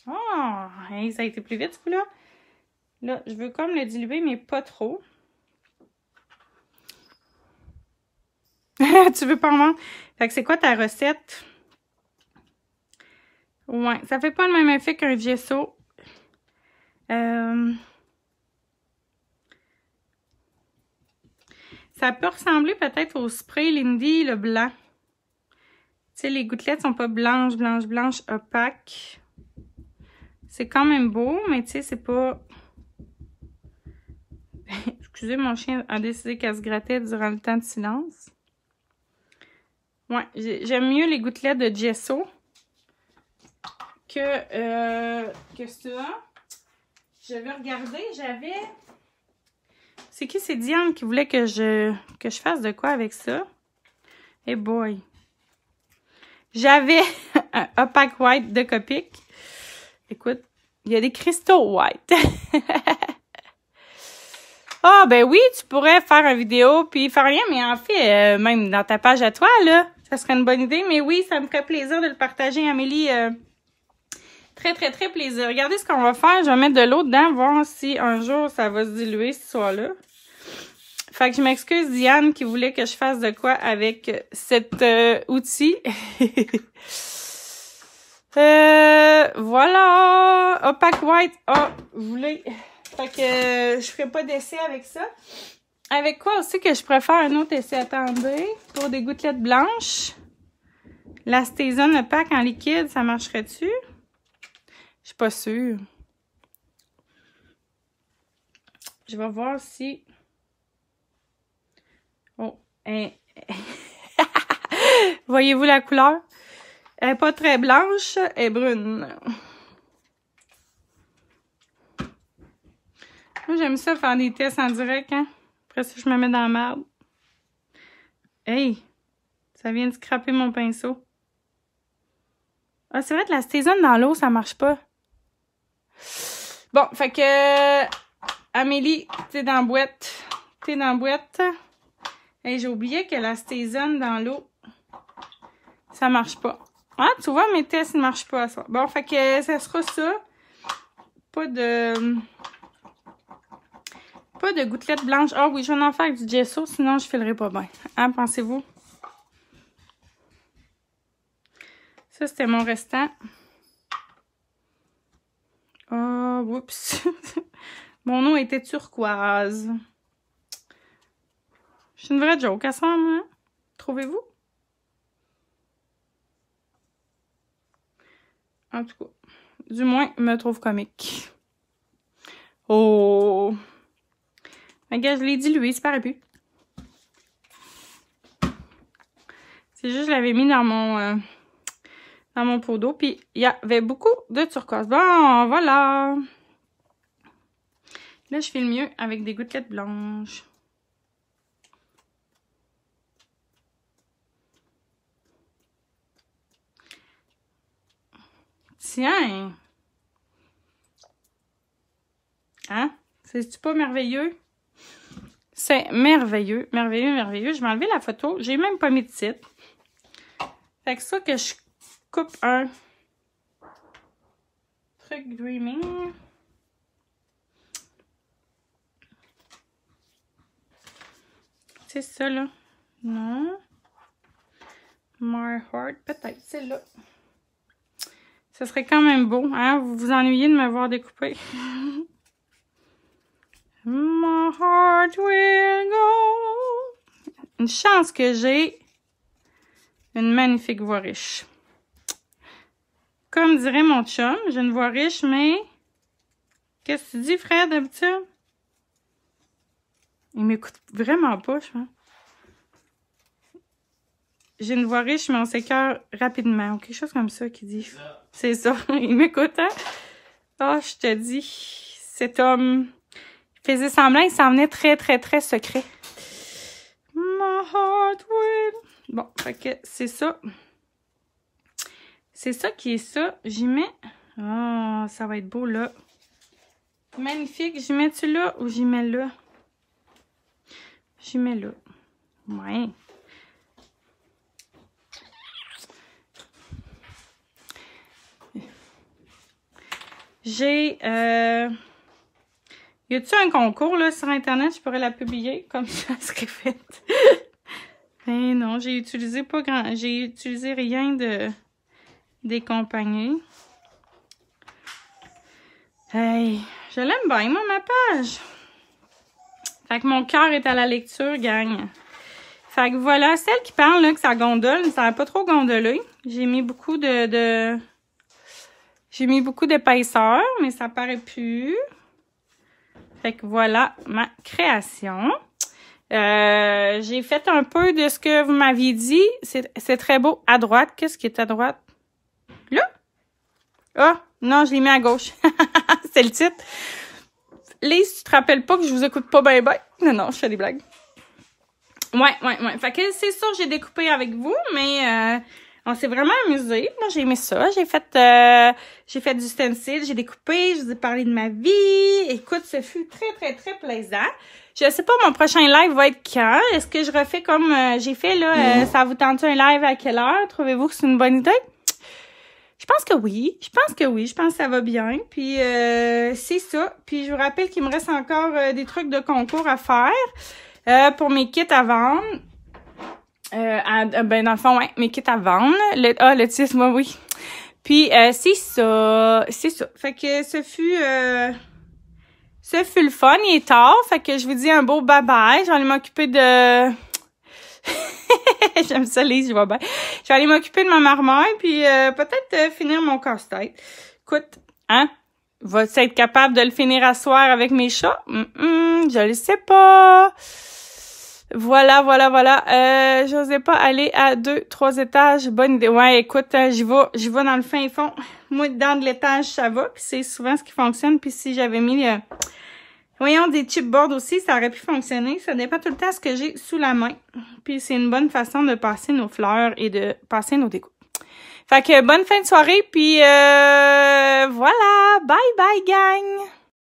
Ah! Oh, hey, ça a été plus vite, ce coup-là. Là, je veux comme le diluer, mais pas trop. Tu veux pas en vendre? Fait que c'est quoi ta recette? Ouais, ça fait pas le même effet qu'un gesso. Ça peut ressembler peut-être au spray Lindy, le blanc. Tu sais, les gouttelettes sont pas blanches, opaques. C'est quand même beau, mais tu sais, c'est pas... Excusez, mon chien a décidé qu'elle se grattait durant le temps de silence. Ouais, j'aime mieux les gouttelettes de gesso que ça. Je vais regarder, j'avais... C'est qui? C'est Diane qui voulait que je fasse de quoi avec ça. Hey boy! J'avais un opaque white de Copic. Écoute, il y a des cristaux white. Ah, ben oui, tu pourrais faire une vidéo puis faire rien, mais en fait, même dans ta page à toi, là, ça serait une bonne idée. Mais oui, ça me ferait plaisir de le partager, Amélie. Très, très, très plaisir. Regardez ce qu'on va faire. Je vais mettre de l'eau dedans, voir si un jour ça va se diluer, ce soir-là. Fait que je m'excuse, Diane, qui voulait que je fasse de quoi avec cet outil. Voilà. Opaque white. Ah, vous voulez... Fait que je ferai pas d'essai avec ça. Avec quoi aussi que je préfère un autre essai? Attendez. Pour des gouttelettes blanches. La Stazone opaque en liquide, ça marcherait-tu? Je suis pas sûre. Je vais voir si... Oh. Voyez-vous la couleur? Elle n'est pas très blanche, elle est brune. Moi, j'aime ça faire des tests en direct, hein. Après ça, je me mets dans la merde. Hey! Ça vient de scraper mon pinceau. Ah, c'est vrai que la Stazone dans l'eau, ça marche pas. Bon, fait que... Amélie, t'es dans la boîte. T'es dans la boîte. Hey, j'ai oublié que la Stazone dans l'eau, ça marche pas. Ah, tu vois, mes tests ne marchent pas à ça. Bon, fait que ça sera ça. Pas de gouttelettes blanches. Ah oui, je vais en faire avec du gesso, sinon je filerai pas bien. Hein, pensez-vous? Ça, c'était mon restant. Oh, oups. Mon eau était turquoise. Je suis une vraie joke, à ça, moi. Trouvez-vous? En tout cas, du moins, me trouve comique. Oh! Regarde, je l'ai dilué, c'est pas plus. C'est juste, je l'avais mis dans mon pot d'eau, puis il y avait beaucoup de turquoise. Bon, voilà! Là, je fais le mieux avec des gouttelettes blanches. Tiens! Hein? C'est-tu pas merveilleux? C'est merveilleux, merveilleux, merveilleux. Je vais enlever la photo. J'ai même pas mis de titre. Fait que ça que je coupe un truc Dreaming. C'est ça, là. Non. My Heart. Peut-être, c'est là. Ça serait quand même beau, hein? Vous vous ennuyez de me voir découper. My heart will go. Une chance que j'ai une magnifique voix riche. Comme dirait mon chum, j'ai une voix riche, mais... Qu'est-ce que tu dis, frère, d'habitude? Il m'écoute vraiment pas, je pense. j'ai une voix riche, mais on s'écœure rapidement. Ou quelque chose comme ça qui dit. C'est ça. Il m'écoute, hein? Oh, je te dis. Cet homme, il faisait semblant, il s'en venait très, très, très secret. My heart will... Bon, fait que c'est ça. C'est ça qui est ça. J'y mets... Oh, ça va être beau, là. Magnifique. J'y mets-tu là ou j'y mets là? J'y mets là. Ouais. J'ai... Y a-tu un concours, là, sur Internet? Je pourrais la publier, comme ça serait fait. Mais non, j'ai utilisé pas grand... J'ai utilisé rien des compagnies. Hey, je l'aime bien, moi, ma page. Fait que mon cœur est à la lecture, gang. Fait que voilà, celle qui parle, là, que ça gondole, ça n'a pas trop gondolé. J'ai mis beaucoup J'ai mis beaucoup d'épaisseur, mais ça paraît plus. Fait que voilà ma création. J'ai fait un peu de ce que vous m'aviez dit. C'est très beau. À droite, qu'est-ce qui est à droite? Là? Ah, non, je l'ai mis à gauche. C'est le titre. Lise, tu te rappelles pas que je vous écoute pas ben ben? Non, je fais des blagues. Ouais. Fait que c'est sûr, j'ai découpé avec vous, mais on s'est vraiment amusé. Moi, j'ai aimé ça. J'ai fait du stencil, j'ai découpé, je vous ai parlé de ma vie. Écoute, ce fut très, très, très plaisant. Je sais pas, mon prochain live va être quand? Est-ce que je refais comme j'ai fait, là? Ça vous tente un live à quelle heure? Trouvez-vous que c'est une bonne idée? Je pense que oui. Je pense que ça va bien. Puis, c'est ça. Puis, je vous rappelle qu'il me reste encore des trucs de concours à faire pour mes kits à vendre. Ben, dans le fond, ouais, mes kits à vendre. Le titre, moi, oui. Puis, c'est ça. C'est ça. Fait que ce fut le fun. Il est tard. Fait que je vous dis un beau bye-bye. Je vais aller m'occuper de... J'aime ça, Lise, je vois bien. Je vais aller m'occuper de ma marmaille, puis peut-être finir mon casse-tête. Écoute, hein? Vas-tu être capable de le finir à soir avec mes chats? Je le sais pas. Voilà. J'osais pas aller à 2-3 étages. Bonne idée. Ouais, écoute, j'y vais dans le fin fond. Moi, dans de l'étage, ça va, puis c'est souvent ce qui fonctionne. Puis si j'avais mis... voyons, des chipboards aussi, ça aurait pu fonctionner. Ça dépend tout le temps de ce que j'ai sous la main. Puis c'est une bonne façon de passer nos fleurs et de passer nos décos. Fait que bonne fin de soirée, puis voilà! Bye bye, gang!